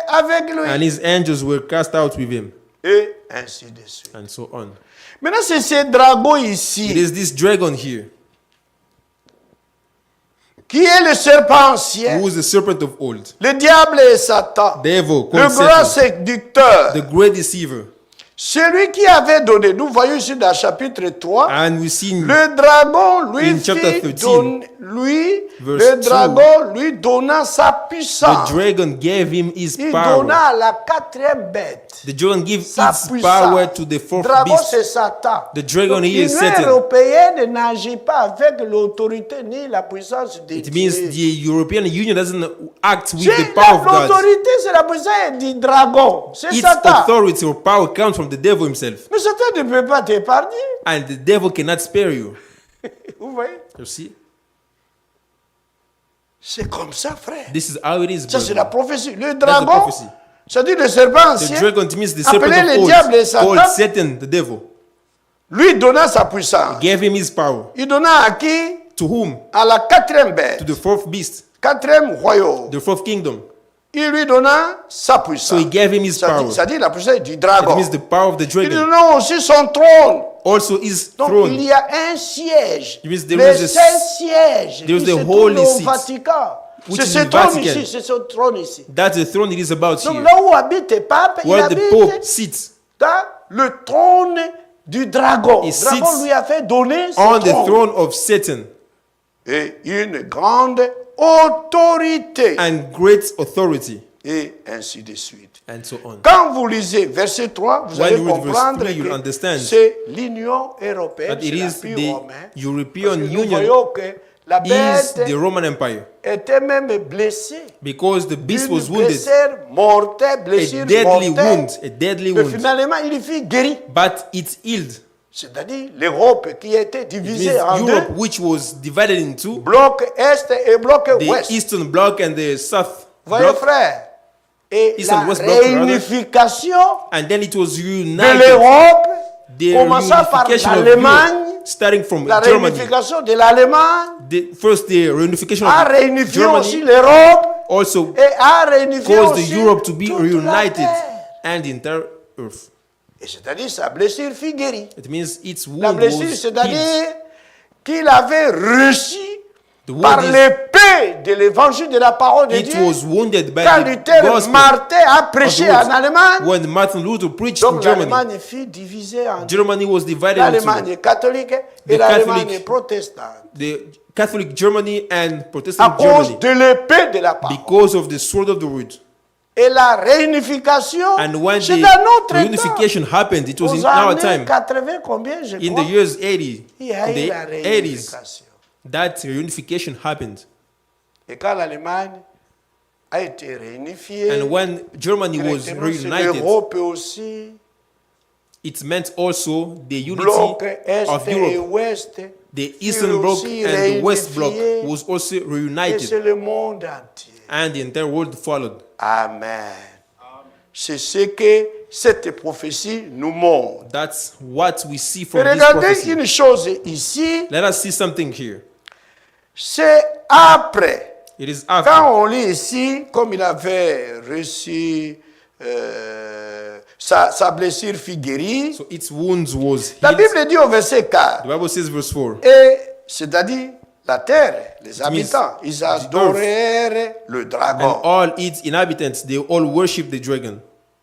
A: avec lui.
B: and his angels were cast out with him,
A: Et ainsi de suite.
B: and so on.
A: Maintenant, c'est ce dragon
B: It
A: ici
B: is this dragon here,
A: qui est le serpent ancien,
B: who is the serpent of old,
A: le diable et Satan,
B: devil,
A: le
B: called
A: grand
B: Satan,
A: séducteur,
B: the great deceiver.
A: celui qui avait donné, nous voyons ici dans le chapitre 3,
B: And we see
A: le dragon lui
B: In chapter
A: fit
B: 13,
A: le
B: verse 2,
A: dragon lui donna sa
B: the
A: puissance.
B: dragon gave him his
A: Il
B: power.
A: donna à la quatrième bête
B: The dragon gave
A: sa
B: its power to the
A: puissance.
B: fourth
A: Dragon,
B: beast.
A: c'est Satan.
B: The dragon
A: Donc,
B: here is
A: l'Union
B: Satan.
A: européenne n'agit pas avec l'autorité ni la puissance de
B: It
A: Dieu.
B: means the European Union doesn't act with
A: C'est
B: the power of God.
A: l'autorité, c'est la puissance du dragon. C'est
B: Its
A: Satan.
B: authority or power comes from the devil himself.
A: Mais Satan ne peut pas t'épargner.
B: And the devil cannot spare you.
A: Vous voyez?
B: You see?
A: C'est comme ça, frère.
B: This is how it is,
A: Ça, c'est
B: brother.
A: la prophétie. Le
B: That's the
A: dragon,
B: prophecy.
A: ça dit le serpent
B: The
A: ancien,
B: dragon means the serpent
A: appelé le
B: of
A: diable et
B: old,
A: Satan,
B: called Satan, the devil,
A: lui donna sa puissance.
B: gave him his power.
A: Il donna à qui?
B: To whom?
A: À la quatrième bête,
B: To the fourth beast,
A: quatrième royaume.
B: the fourth kingdom.
A: Il lui donna sa
B: So
A: puissance.
B: he gave him his power.
A: Ça dit la puissance du
B: It
A: dragon.
B: means the power of the
A: Il lui
B: dragon.
A: donna aussi son trône.
B: Also his
A: Donc
B: throne.
A: il y a un siège.
B: It means there
A: Le
B: is a
A: seul siège
B: there is
A: qui
B: the
A: se trouve
B: holy
A: au
B: seat,
A: Vatican.
B: which
A: C'est
B: is
A: ce
B: in
A: trône
B: Vatican.
A: ici, c'est ce trône ici.
B: That's the throne it is about
A: Donc
B: here.
A: là où habite le pape, il
B: Where the
A: habite
B: Pope sits
A: dans le trône du dragon.
B: He
A: Le dragon
B: sits
A: lui a fait donner son
B: on the
A: trône.
B: throne of Satan
A: Et une grande autorité.
B: and great authority,
A: Et ainsi de suite.
B: and so on.
A: Quand vous lisez verset 3, vous
B: When
A: allez
B: you read verse
A: comprendre
B: 3, you'll
A: que
B: understand
A: c'est l'Union européenne,
B: That it
A: c'est
B: is
A: l'Empire
B: the
A: romain. Parce
B: European
A: que nous
B: Union
A: voyons que la
B: is
A: bête
B: the Roman Empire,
A: était même blessée.
B: because the beast
A: Une
B: was wounded,
A: blessure mortelle,
B: a
A: blessure
B: deadly
A: mortelle.
B: wound, a deadly
A: Mais
B: wound,
A: finalement, il fut guéri.
B: but it healed.
A: C'est-à-dire l'Europe qui était
B: It
A: divisée
B: means
A: en
B: Europe,
A: deux,
B: which was divided in two,
A: bloc Est et bloc
B: the
A: Ouest.
B: Eastern Bloc and the South
A: Voyez,
B: Bloc,
A: frère. Et
B: East and
A: la
B: West Bloc, rather.
A: réunification
B: and then it was
A: de
B: united.
A: l'Europe,
B: The
A: commençant par
B: reunification of
A: l'Allemagne,
B: Europe, starting from
A: la
B: Germany.
A: réunification de l'Allemagne,
B: First, the reunification
A: a
B: of
A: réunifié aussi
B: Germany
A: l'Europe
B: also
A: et a réunifié
B: caused
A: aussi
B: the Europe to be
A: toute la
B: reunited
A: terre.
B: and the entire earth.
A: Et c'est-à-dire sa blessure fut guérie.
B: It means its
A: La
B: wound
A: blessure,
B: was healed.
A: c'est-à-dire qu'il avait reçu
B: The wound
A: par
B: is,
A: l'épée de l'évangile de la parole de
B: it
A: Dieu.
B: was wounded by
A: Quand
B: the
A: Luther
B: gospel
A: Martin a prêché
B: of
A: en
B: the
A: Allemagne,
B: word. When Martin Luther preached in
A: donc
B: Germany,
A: l'Allemagne fut divisée en deux.
B: Germany was divided
A: L'Allemagne
B: into
A: catholique
B: The
A: et l'Allemagne
B: Catholic-
A: protestante.
B: the Catholic Germany and
A: À
B: Protestant
A: cause
B: Germany
A: de l'épée de la parole.
B: because of the sword of the word.
A: Et la réunification,
B: And when
A: c'est
B: the
A: dans notre temps.
B: reunification happened, it was
A: Aux
B: in our
A: années
B: time,
A: 80 combien, je
B: in
A: crois,
B: the years 80,
A: il y a
B: in
A: eu
B: the
A: la
B: 80s,
A: réunification.
B: that reunification happened.
A: Et quand l'Allemagne a été réunifiée,
B: And when Germany was
A: directement, c'est
B: reunited,
A: l'Europe aussi,
B: it meant also the unity
A: bloc Est
B: of
A: et
B: Europe.
A: Ouest,
B: The
A: fut
B: Eastern Bloc
A: aussi
B: and the West Bloc
A: réunifié,
B: was also
A: et
B: reunited,
A: c'est le monde entier.
B: and the entire world followed.
A: Amen. C'est ce que cette prophétie nous montre.
B: That's what we see
A: Et
B: from this
A: regardez
B: prophecy.
A: une chose ici,
B: Let us see something here.
A: c'est après.
B: It is after.
A: Quand on lit ici, comme il avait reçu sa blessure fut guérie.
B: So its wounds was
A: La
B: healed.
A: Bible dit au verset 4,
B: The Bible says, verse 4,
A: et c'est-à-dire la terre, les
B: means
A: habitants, ils
B: the
A: adorèrent le
B: and
A: dragon.
B: all its inhabitants, they all worshipped the dragon.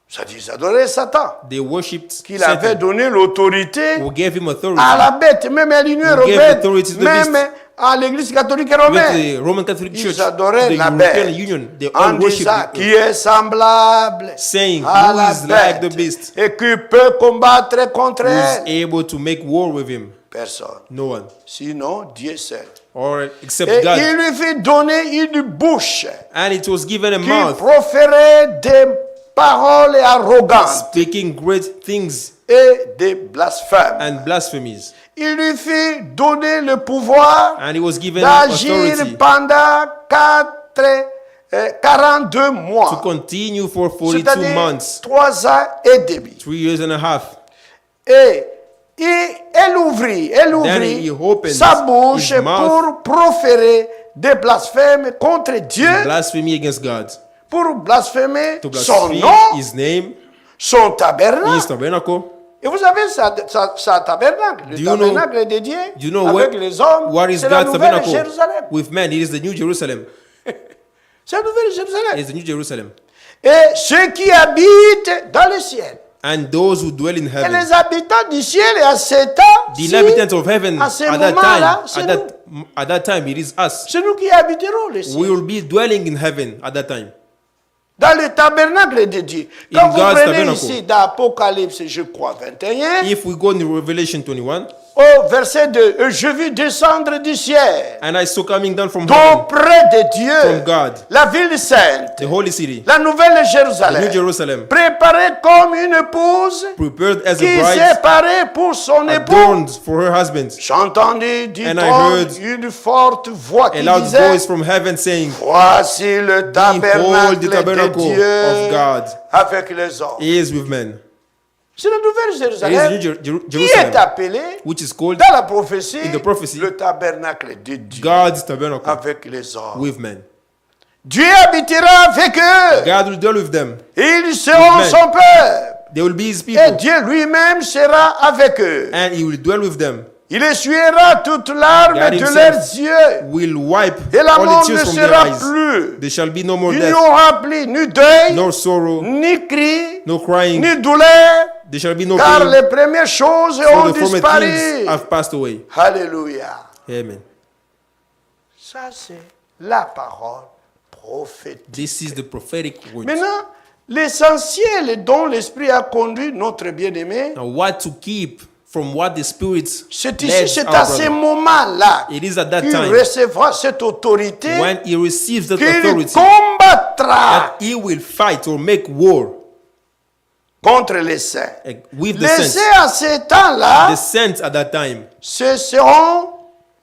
A: C'est-à-dire ils adoraient Satan,
B: They worshipped
A: qu'il avait
B: Satan,
A: donné l'autorité
B: who gave him authority.
A: à la bête, même à l'Union
B: Who gave
A: européenne,
B: authority to the
A: même
B: beast.
A: à l'Église catholique et
B: With
A: romaine.
B: the Roman Catholic Church,
A: Ils adoraient
B: the
A: la
B: European
A: bête
B: Union, they
A: en
B: all worshipped
A: disant
B: it,
A: qui est semblable
B: saying,
A: à
B: who
A: la
B: is like the
A: bête
B: beast,
A: et qui peut combattre contre
B: who
A: elle.
B: is able to make war with him?
A: Personne.
B: No one.
A: Sinon, Dieu seul.
B: Or except
A: Et
B: God.
A: il lui fit donner une bouche
B: And it was given a
A: qui
B: mouth,
A: proférait des paroles arrogantes
B: speaking great things
A: et des blasphèmes.
B: and blasphemies.
A: Il lui fit donner le pouvoir
B: And he was given
A: d'agir
B: authority
A: pendant 42
B: to
A: mois,
B: continue for 42
A: c'est-à-dire
B: months,
A: 3 ans et demi.
B: 3 years and a half.
A: Et elle ouvrit
B: Then he opened
A: sa bouche
B: his mouth
A: pour proférer des blasphèmes contre Dieu,
B: Blasphemy against God.
A: pour blasphémer
B: To
A: son
B: blaspheme
A: nom,
B: his name,
A: son
B: his
A: tabernacle.
B: tabernacle.
A: Et vous savez, sa tabernacle, le
B: Do you know-
A: tabernacle de Dieu,
B: Do you know
A: avec
B: what,
A: les hommes,
B: what is
A: c'est la
B: God's
A: nouvelle
B: tabernacle
A: Jérusalem.
B: with men? It is the New Jerusalem.
A: C'est la nouvelle
B: It
A: Jérusalem.
B: is the New Jerusalem.
A: Et ceux qui habitent dans le ciel.
B: And those who dwell in
A: Et
B: heaven,
A: les habitants du ciel, et à ce temps,
B: the inhabitants of heaven,
A: à ce
B: at that
A: moment-là,
B: time, at that time, it is us.
A: c'est nous qui habiterons le ciel.
B: We will be dwelling in heaven at that time.
A: Dans le tabernacle de Dieu.
B: In
A: Quand vous
B: God's
A: prenez
B: tabernacle.
A: ici dans Apocalypse, je crois, 21,
B: If we go in Revelation 21,
A: au verset 2, je vis descendre du ciel,
B: and I saw coming down from heaven,
A: d'auprès de Dieu,
B: from God,
A: la ville sainte,
B: the holy city,
A: la nouvelle
B: the
A: Jérusalem,
B: New Jerusalem,
A: préparée comme une épouse
B: prepared as
A: qui
B: a
A: s'est
B: bride,
A: parée pour son époux.
B: adorned for her husband.
A: J'entendis du
B: And I
A: trône
B: heard
A: une forte voix
B: A
A: qui
B: loud
A: disait,
B: voice from heaven saying,
A: voici le
B: Behold,
A: tabernacle
B: the
A: de
B: tabernacle
A: Dieu
B: of God
A: avec les hommes.
B: is with men.
A: C'est la nouvelle
B: It is
A: Jérusalem
B: New
A: qui est
B: Jerusalem,
A: appelée
B: which is called
A: dans la prophétie
B: in the prophecy,
A: le tabernacle de Dieu
B: God's tabernacle
A: avec les hommes.
B: with men.
A: Dieu habitera avec eux.
B: God will dwell with them.
A: Ils seront
B: men.
A: son peuple.
B: They will be his
A: Et
B: people,
A: Dieu lui-même sera avec eux.
B: and he will dwell with them.
A: Il essuiera toutes larmes
B: God
A: de
B: himself
A: leurs yeux.
B: Will wipe
A: Et la
B: all
A: mort
B: the
A: ne
B: tears from their
A: sera
B: eyes.
A: plus.
B: There shall be no more
A: Il n'y
B: death,
A: aura plus ni deuil,
B: no sorrow,
A: ni cri,
B: no crying.
A: ni douleur,
B: There shall be no
A: car
B: pain,
A: les premières choses
B: for
A: ont
B: the former
A: disparu.
B: things have passed away.
A: Alléluia.
B: Amen.
A: Ça, c'est la parole prophétique.
B: This is the prophetic word.
A: Maintenant, l'essentiel dont l'Esprit a conduit notre bien-aimé,
B: Now, what to keep from what the Spirit
A: c'est
B: led
A: ici, c'est
B: our
A: à ce
B: brother.
A: moment-là
B: It is at that
A: qu'il
B: time
A: recevra cette autorité
B: when he receives that
A: qu'il
B: authority
A: combattra
B: that he will fight or make war
A: contre les saints.
B: with the
A: Les
B: saints.
A: saints à ce temps-là,
B: The saints at that time,
A: ce seront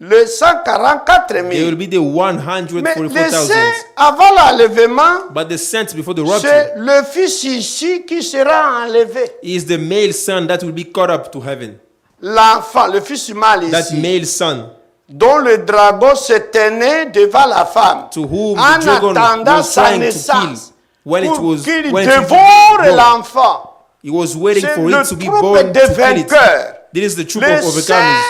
A: les 144
B: they will
A: 000.
B: be the
A: Mais les
B: 144,000.
A: saints avant l'enlèvement,
B: But the saints before the rapture
A: c'est le fils ici qui sera enlevé.
B: is the male son that will be caught up to heaven.
A: L'enfant, le fils mâle
B: That
A: ici,
B: male son
A: dont le dragon se tenait devant la femme,
B: to whom
A: en
B: the dragon
A: attendant
B: was
A: sa
B: trying to kill
A: naissance,
B: when it
A: pour
B: was
A: qu'il
B: when it
A: dévore
B: was born.
A: l'enfant.
B: He was waiting
A: C'est
B: for
A: le
B: it to be
A: troupe
B: born
A: des
B: to kill it.
A: vainqueurs.
B: This is the troop
A: Les
B: of
A: saints,
B: overcomers.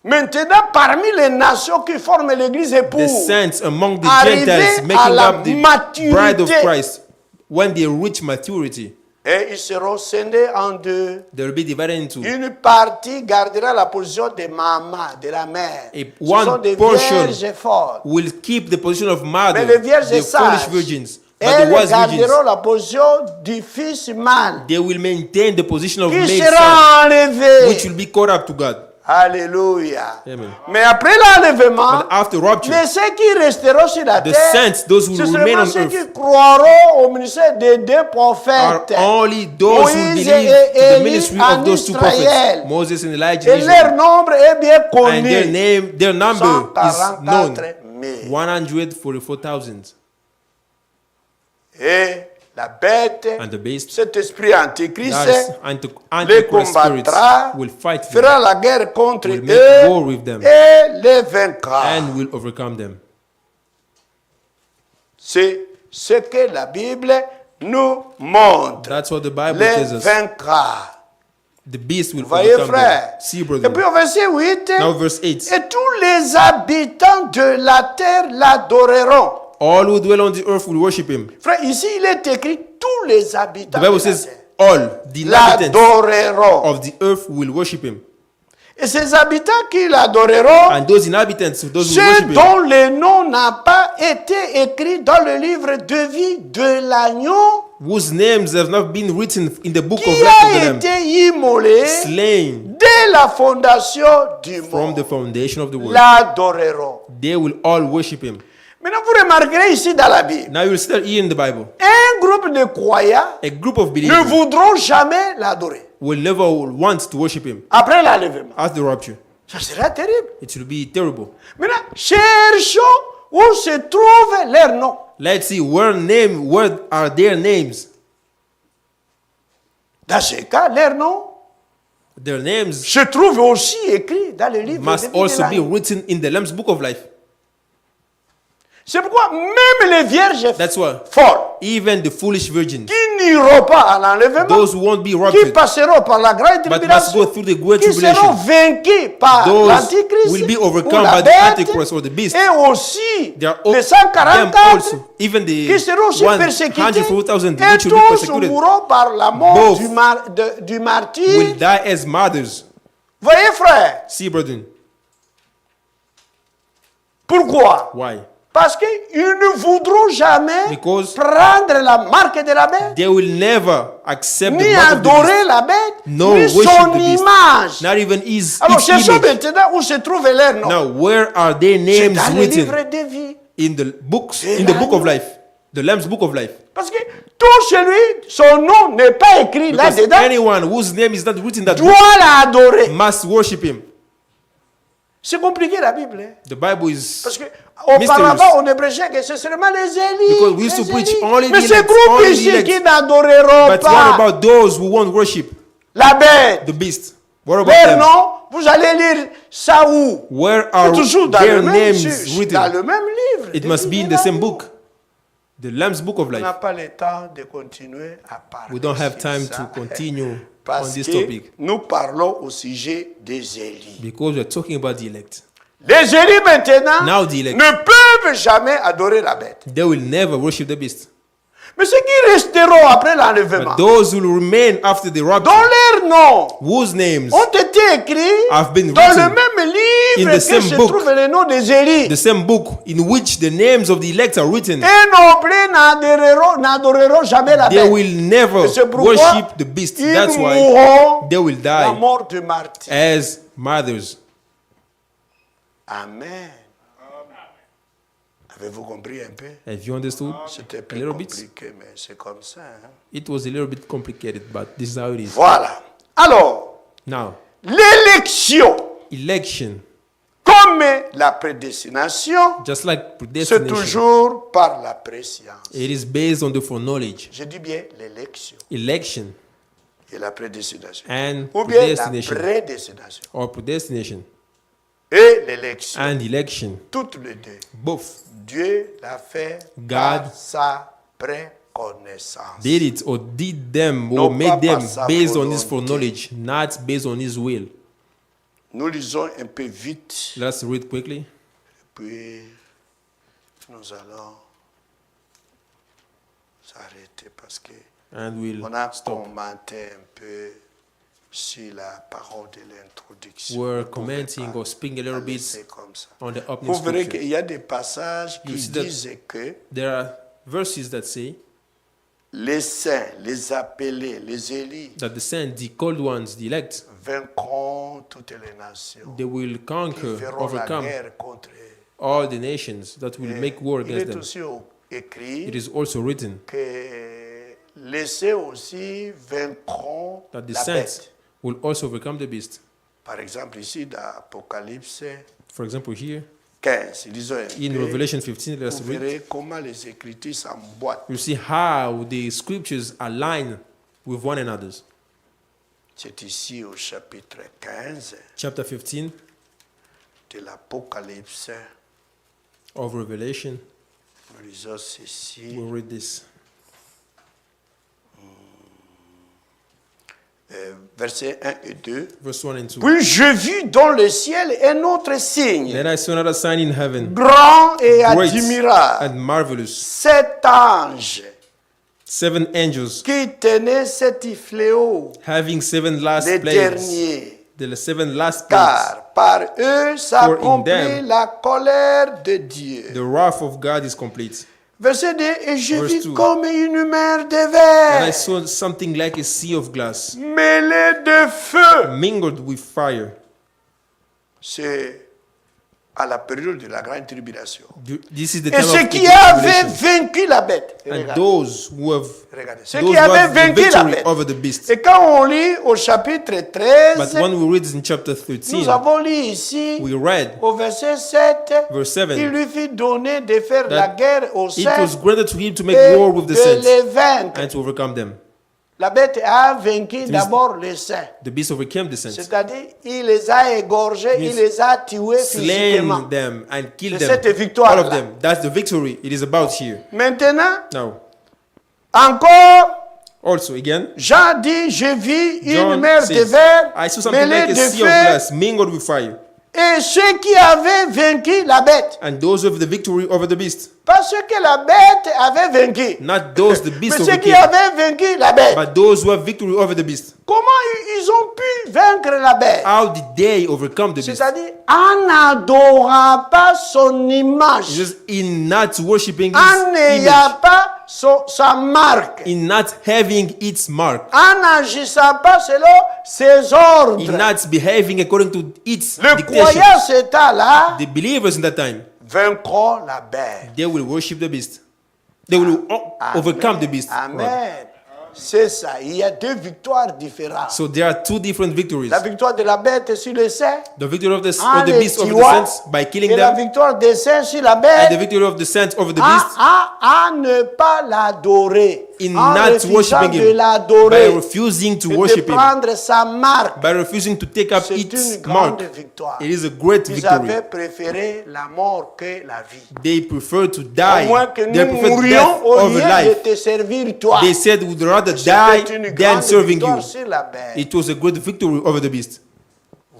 A: maintenant, parmi les nations qui forment l'église
B: The
A: épouse,
B: saints among the
A: arrivés
B: Gentiles
A: à
B: making
A: la
B: up the bride of
A: maturité.
B: Christ, when they reach maturity,
A: et ils seront scindés en deux.
B: they will be divided into
A: Une partie gardera la position de maman, de la mère.
B: A
A: Ce sont
B: one
A: des
B: portion
A: vierges fortes.
B: will keep the position of mother,
A: Mais les vierges
B: the foolish
A: sages,
B: virgins, but the
A: elles
B: wise virgins,
A: garderont la position du fils mâle
B: they will maintain the position of
A: qui
B: male son,
A: sera enlevé.
B: which will be caught up to God.
A: Alléluia.
B: Amen.
A: Mais après l'enlèvement,
B: But after rapture,
A: mais ceux qui resteront sur la
B: the
A: terre,
B: saints, those who
A: ce
B: remain
A: seront
B: on
A: ceux
B: earth,
A: qui croiront au ministère des deux
B: are
A: prophètes.
B: only those who
A: Moïse
B: believe
A: et
B: to the
A: Élie
B: ministry
A: en
B: of those two
A: Israël.
B: prophets, Moses and Elijah in
A: Et leur
B: Israel.
A: nombre est bien
B: And their
A: connu.
B: name, their number is known,
A: 144 000.
B: 144,000.
A: Et la bête,
B: And the beast,
A: cet esprit antichrist,
B: that is
A: les
B: Antichrist spirits,
A: combattra,
B: will fight them
A: fera la guerre contre
B: will make
A: eux
B: war with them.
A: et les vaincra.
B: and will overcome them.
A: C'est ce que la Bible nous montre.
B: That's what the Bible
A: Les
B: tells us.
A: vaincra.
B: The beast will
A: Vous voyez,
B: overcome
A: frère.
B: them. See,
A: Et
B: brother.
A: puis au verset 8,
B: Now verse 8.
A: et tous les habitants de la terre l'adoreront.
B: All who dwell on the earth will worship him.
A: Frère, ici il est écrit tous les habitants
B: The Bible
A: de la
B: says
A: terre
B: all the inhabitants
A: l'adoreront.
B: of the earth will worship him.
A: Et ces habitants qui l'adoreront,
B: And those inhabitants, those who
A: ceux
B: worship him,
A: dont le nom n'a pas été écrit dans le livre de vie de l'agneau,
B: whose names have not been written in the book of
A: qui
B: life of
A: a
B: the Lamb,
A: été immolé
B: slain
A: dès la fondation du
B: from
A: monde,
B: the foundation of the world,
A: l'adoreront.
B: they will all worship him.
A: Maintenant, vous remarquerez ici dans la Bible,
B: Now you will see that here in the Bible,
A: un groupe de croyants
B: a group of
A: ne
B: believers
A: voudront jamais l'adorer
B: will never want to worship him
A: après l'enlèvement.
B: at the rapture.
A: Ça sera terrible.
B: It will be terrible.
A: Maintenant, cherchons où se trouvent leurs noms.
B: Let's see where are their names.
A: Dans ce cas, leurs noms
B: Their names
A: se trouvent aussi écrits dans le livre
B: must
A: de vie de
B: also be
A: l'agneau.
B: written in the Lamb's book of life.
A: C'est pourquoi même les vierges
B: That's why
A: folles,
B: even the foolish virgins,
A: qui n'iront pas à l'enlèvement,
B: those who won't be
A: qui
B: raptured,
A: passeront par la grande
B: but must
A: tribulation,
B: go through the great
A: qui seront
B: tribulation,
A: vaincus par
B: those
A: l'antichrist
B: will be
A: ou
B: overcome
A: la
B: by the
A: bête,
B: Antichrist or the beast.
A: et aussi
B: They are
A: les
B: them
A: 144
B: also, even the
A: qui seront aussi persécutés,
B: 144,000
A: et
B: which will be
A: tous
B: persecuted
A: mourront par la mort
B: Both
A: du martyr.
B: will die as martyrs.
A: Voyez frère,
B: See, brethren,
A: pourquoi?
B: why?
A: Parce qu'ils ne voudront jamais
B: Because
A: prendre la marque de la bête,
B: they will never accept the
A: ni
B: mark of the
A: adorer
B: beast,
A: la bête,
B: no
A: ni
B: worship
A: son
B: the beast,
A: image.
B: not even its
A: Alors, cherchons
B: image.
A: maintenant où se trouvent leurs noms.
B: Now, where are their
A: C'est
B: names
A: dans le
B: written?
A: livre de vie.
B: In the books,
A: De
B: in the book of
A: l'agneau.
B: life, the Lamb's book of life.
A: Parce que tout celui, son nom n'est pas écrit
B: Because
A: là-dedans,
B: anyone whose name is not written in that book
A: doit l'adorer.
B: must worship him.
A: C'est compliqué la Bible. Hein?
B: The Bible is
A: Parce que auparavant,
B: mysterious.
A: on ne prêchait que ce seulement les
B: Because we
A: élites.
B: used to
A: les
B: preach
A: élites.
B: only the
A: Mais ces
B: elect,
A: groupes
B: only the
A: ici
B: elect.
A: qui n'adoreront
B: But what
A: pas
B: about those who won't worship
A: la bête,
B: the beast? What about
A: leur
B: them?
A: nom, vous allez lire ça où?
B: Where are
A: Toujours dans
B: their
A: le même,
B: names
A: dans
B: written?
A: le même livre.
B: It
A: de
B: must
A: vie
B: be in
A: de
B: the same
A: l'agneau.
B: book, the Lamb's book of
A: On n'a
B: life.
A: pas le temps de continuer à parler.
B: We don't have
A: sur
B: time
A: ça.
B: to continue on
A: Parce
B: this
A: que
B: topic
A: nous parlons au sujet des élites.
B: because we're talking about the elect.
A: Les élites maintenant
B: Now the elect.
A: ne peuvent jamais adorer la bête.
B: They will never worship the beast.
A: Mais ceux qui resteront après l'enlèvement,
B: But those who will remain after the
A: dont
B: rapture,
A: leurs noms
B: whose names
A: ont été écrits
B: have been
A: dans le
B: written
A: même livre
B: in the
A: que
B: same
A: se
B: book.
A: trouvent les noms des élites.
B: the same book in which the names of the elect are written,
A: Et non plus n'adoreront jamais la
B: they
A: bête.
B: will never
A: Et c'est pourquoi
B: worship the beast.
A: ils
B: That's why
A: mourront
B: they will
A: la
B: die
A: mort du martyr.
B: as martyrs.
A: Amen. Avez-vous compris un peu?
B: Have you understood?
A: C'était
B: A
A: plus
B: little bit.
A: compliqué, mais c'est comme ça. Hein?
B: It was a little bit complicated, but this is how it is.
A: Voilà. Alors,
B: Now,
A: l'élection,
B: election,
A: comme la prédestination,
B: just like
A: c'est
B: predestination,
A: toujours par la préscience.
B: it is based on the foreknowledge.
A: Je dis bien l'élection
B: Election
A: et la prédestination.
B: and
A: Ou bien la
B: predestination,
A: prédestination
B: or predestination
A: et l'élection.
B: and election,
A: Toutes les deux.
B: both
A: Dieu l'a fait
B: God
A: par sa préconnaissance.
B: did it or did them
A: Non
B: or made
A: pas par
B: them
A: sa
B: based on his
A: volonté.
B: foreknowledge, not based on his will.
A: Nous lisons un peu vite,
B: Let's read quickly.
A: puis nous allons s'arrêter parce que
B: And we'll
A: on a
B: stop.
A: commenté un peu sur la parole de l'introduction.
B: We're
A: Vous pouvez
B: commenting
A: pas
B: or speaking a little
A: la
B: bit
A: laisser comme ça.
B: on the opening
A: Vous verrez
B: scripture.
A: qu'il y a des passages
B: You
A: qui
B: see that-
A: disent que
B: There are verses that say
A: les saints, les appelés, les élus
B: that the saints, the called ones, the elect,
A: vaincront toutes les nations.
B: they will
A: Ils
B: conquer,
A: feront la
B: overcome
A: guerre contre eux.
B: all the nations that will make war
A: Il
B: against
A: est
B: them.
A: aussi
B: It
A: écrit
B: is also written
A: que les saints aussi vaincront
B: that the
A: la
B: saints
A: bête.
B: will also overcome the beast.
A: Par exemple, ici dans Apocalypse
B: For example, here
A: 15, lisons un
B: in
A: peu,
B: Revelation 15, let's
A: vous
B: read.
A: verrez comment les Écritures s'emboîtent.
B: You see how the scriptures align with one another.
A: C'est ici au chapitre 15
B: Chapter 15
A: de l'Apocalypse.
B: of Revelation,
A: Nous lisons ceci.
B: we'll read this.
A: versets 1 et 2.
B: verse 1 and 2.
A: Puis je vis dans le ciel un autre signe,
B: Then I saw another sign in heaven,
A: grand et
B: great
A: admirable.
B: and marvelous.
A: 7 anges
B: 7 angels
A: qui tenaient 7 fléaux,
B: having 7 last
A: les
B: plagues.
A: derniers.
B: The 7 last plagues.
A: Car par eux s'accomplit
B: them
A: la colère de Dieu.
B: The wrath of God is complete.
A: Verset 2, et je
B: Verse
A: vis
B: 2.
A: comme une mer de
B: And I
A: verre,
B: saw something like a sea of glass,
A: mêlée de feu.
B: mingled with fire.
A: C'est à la période de la grande tribulation.
B: This is the
A: Et
B: time
A: ceux
B: of the
A: qui avaient
B: tribulation.
A: vaincu la bête.
B: And
A: Regardez,
B: those who have
A: regardez. Ceux
B: those
A: qui
B: who
A: avaient
B: have the
A: vaincu la
B: victory
A: bête.
B: over the beast.
A: Et quand on lit au chapitre
B: But
A: 13,
B: when we read in chapter 13,
A: nous avons lu ici,
B: we read
A: au verset 7,
B: verse
A: il
B: 7,
A: lui fit donner de faire
B: that
A: la guerre aux
B: it
A: saints
B: was granted to him to make
A: et
B: war with the
A: de
B: saints
A: les vaincre.
B: and to overcome them.
A: La bête a vaincu d'abord les saints.
B: The beast overcame the saints,
A: C'est-à-dire, il les a égorgés, il les a tués physiquement.
B: slain them and killed
A: C'est
B: them.
A: cette victoire-là.
B: All of them. That's the victory it is about here.
A: Maintenant,
B: Now,
A: encore,
B: also again,
A: Jean dit, je vis une
B: John
A: mer de
B: says,
A: verre
B: I saw something
A: mêlée
B: like a
A: de
B: sea of
A: feu,
B: glass mingled with fire.
A: et ceux qui avaient vaincu la bête.
B: And those with the victory over the beast.
A: Pas ceux que la bête avait vaincu,
B: Not those the
A: mais
B: beast
A: ceux qui
B: overcame,
A: avaient vaincu la bête.
B: but those who have victory over the beast.
A: Comment ils ont pu vaincre la bête?
B: How did they overcome the beast?
A: C'est-à-dire, en n'adorant pas son image,
B: Just in not worshipping
A: en
B: his
A: n'ayant
B: image,
A: pas sa marque,
B: in not having its mark,
A: en n'agissant pas selon ses
B: in
A: ordres.
B: not behaving according to its
A: Le
B: dictation.
A: croyant ce temps-là
B: The believers in that time,
A: vaincront la bête.
B: they will worship the beast. They will overcome the beast.
A: Amen. C'est ça. Il y a deux victoires différentes.
B: So there are 2 different victories.
A: La victoire de la bête sur les saints,
B: The victory of
A: en
B: the
A: les
B: beast over the
A: tuant,
B: saints by killing
A: et la
B: them,
A: victoire des saints sur la
B: and the
A: bête,
B: victory of the saints over the beast
A: à ne pas l'adorer,
B: in
A: en
B: not
A: refusant
B: worshiping
A: de
B: him, by
A: l'adorer,
B: refusing to
A: et
B: worship
A: de
B: him,
A: prendre sa marque.
B: by refusing to take up
A: C'est
B: its
A: une grande
B: mark.
A: victoire.
B: It is a great
A: Ils
B: victory.
A: avaient préféré la mort que la vie.
B: They prefer to
A: Au
B: die.
A: moins que
B: They
A: nous
B: prefer
A: mourions
B: death
A: au
B: over
A: lieu de
B: life.
A: te servir toi.
B: They said would rather die
A: C'était une
B: than
A: grande
B: serving you.
A: victoire sur la bête.
B: It was a great victory over the beast.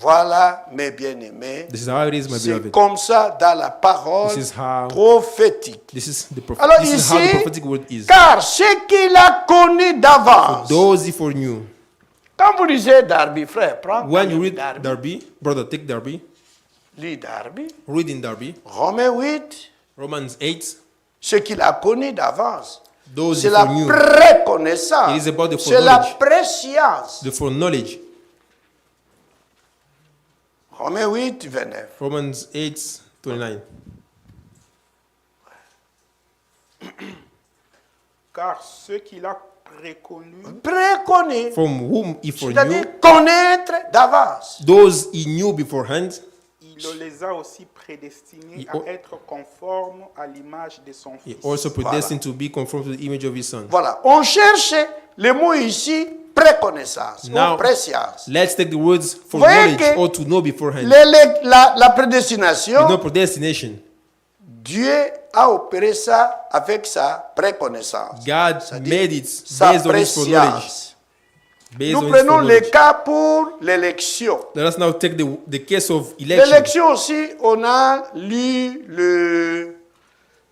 A: Voilà, mes bien-aimés.
B: This is how it is, my
A: C'est
B: beloved.
A: comme ça dans la parole
B: This is how-
A: prophétique.
B: This is
A: Alors
B: this is how the
A: ici,
B: prophetic word is.
A: car ce qu'il a connu d'avance.
B: Those he foreknew.
A: Quand vous lisez Darby, frère, prends
B: When you read
A: Darby.
B: Darby, brother, take Darby.
A: Lis Darby.
B: Read in Darby.
A: Romains 8,
B: Romans 8.
A: ce qu'il a connu d'avance.
B: Those
A: C'est
B: he
A: la
B: foreknew.
A: préconnaissance.
B: It is about the
A: C'est la
B: foreknowledge.
A: préscience.
B: The foreknowledge.
A: Romains 8, 29.
B: Romans 8, 29.
C: Car ce qu'il a préconnu,
A: Préconnu.
B: From whom he foreknew,
A: C'est-à-dire connaître d'avance.
B: those he knew beforehand,
C: il les a aussi prédestinés
B: Il-
C: à être conformes à l'image de son
B: he
C: Fils.
B: also predestined to be conformed to the image of his son.
A: Voilà. On cherche le mot ici, préconnaissance
B: Now,
A: ou préscience.
B: let's take the words for
A: Voyez
B: knowledge
A: que
B: or to know beforehand.
A: La prédestination,
B: No predestination.
A: Dieu a opéré ça avec sa préconnaissance.
B: God
A: C'est-à-dire
B: made it
A: sa
B: based on his foreknowledge.
A: préscience.
B: Based
A: Nous
B: on his
A: prenons le
B: foreknowledge.
A: cas pour l'élection.
B: Let us now take the case of election.
A: L'élection aussi, on a lu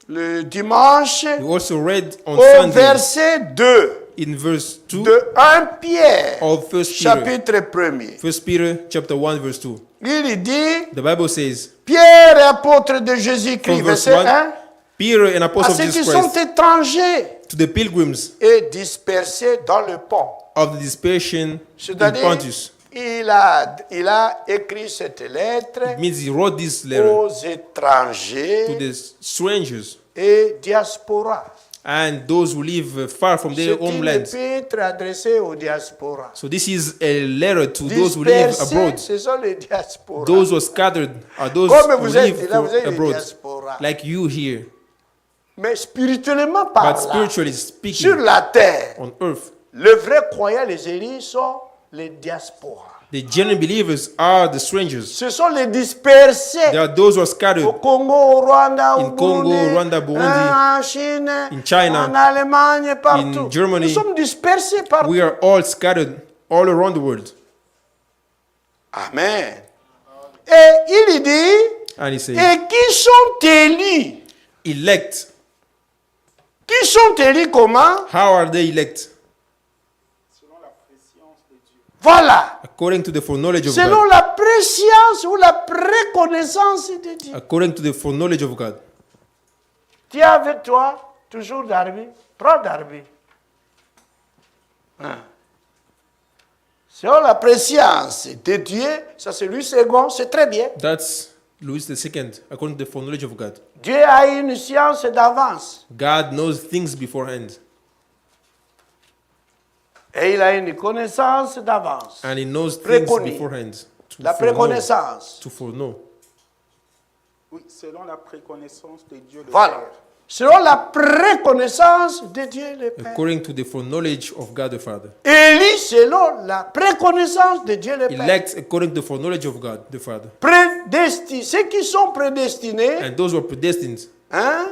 A: le dimanche
B: We also read on
A: au
B: Sunday
A: verset 2
B: in verse 2
A: de 1 Pierre,
B: of 1 Peter,
A: chapitre 1er.
B: 1 Peter chapter 1 verse 2.
A: Il dit,
B: The Bible says,
A: Pierre, apôtre de Jésus-Christ,
B: From verse
A: verset
B: 1,
A: 1,
B: Peter, an
A: à
B: apostle of
A: ceux qui
B: Jesus
A: sont
B: Christ,
A: étrangers
B: to the pilgrims
A: et dispersés dans le pont.
B: of the dispersion in
A: C'est-à-dire,
B: Pontus.
A: il a écrit cette lettre
B: It means he wrote this letter
A: aux
B: to
A: étrangers
B: the strangers
A: et diaspora.
B: and those who live far from their
A: C'est une
B: homelands.
A: épître adressée aux diaspora.
B: So this is a letter to those who live
A: Dispersés,
B: abroad.
A: ce sont les diasporas.
B: Those who are scattered are those
A: Comme
B: who
A: vous êtes
B: live
A: là, vous êtes les
B: abroad,
A: diasporas.
B: like you here.
A: Mais spirituellement
B: But
A: parlant,
B: spiritually
A: sur
B: speaking,
A: la terre,
B: on earth,
A: le vrai croyant, les élus, sont les diasporas.
B: the genuine believers are the strangers.
A: Ce sont les dispersés.
B: There are those who are scattered
A: Au Congo, au Rwanda, au
B: In Congo,
A: Burundi,
B: Rwanda, Burundi,
A: en Chine,
B: in China,
A: en Allemagne, partout.
B: in Germany.
A: Nous sommes dispersés partout.
B: We are all scattered all around the world.
A: Amen. Et il dit,
B: And he says,
A: et qui sont élus?
B: elect.
A: Qui sont élus comment?
B: How are they elect?
A: Voilà.
B: According to the foreknowledge of
A: Selon
B: God.
A: la préscience ou la préconnaissance de Dieu.
B: According to the foreknowledge of God.
A: Tu as avec toi toujours Darby. Prends Darby. Hein. Selon la préscience de Dieu, ça c'est Louis II, c'est très bien.
B: That's Louis II, according to the foreknowledge of God.
A: Dieu a une science d'avance.
B: God knows things beforehand.
A: Et il a une connaissance d'avance.
B: And he knows things
A: Préconnu.
B: beforehand. To
A: La
B: foreknow.
A: préconnaissance.
B: To foreknow.
C: Oui, selon la préconnaissance de Dieu le
A: Voilà.
C: Père.
A: Selon la préconnaissance de Dieu le Père.
B: According to the foreknowledge of God the Father.
A: Élie selon la préconnaissance de Dieu le Père.
B: Elect according to the foreknowledge of God the Father.
A: Prédestinés. Ceux qui sont prédestinés,
B: And those who are predestined
A: hein,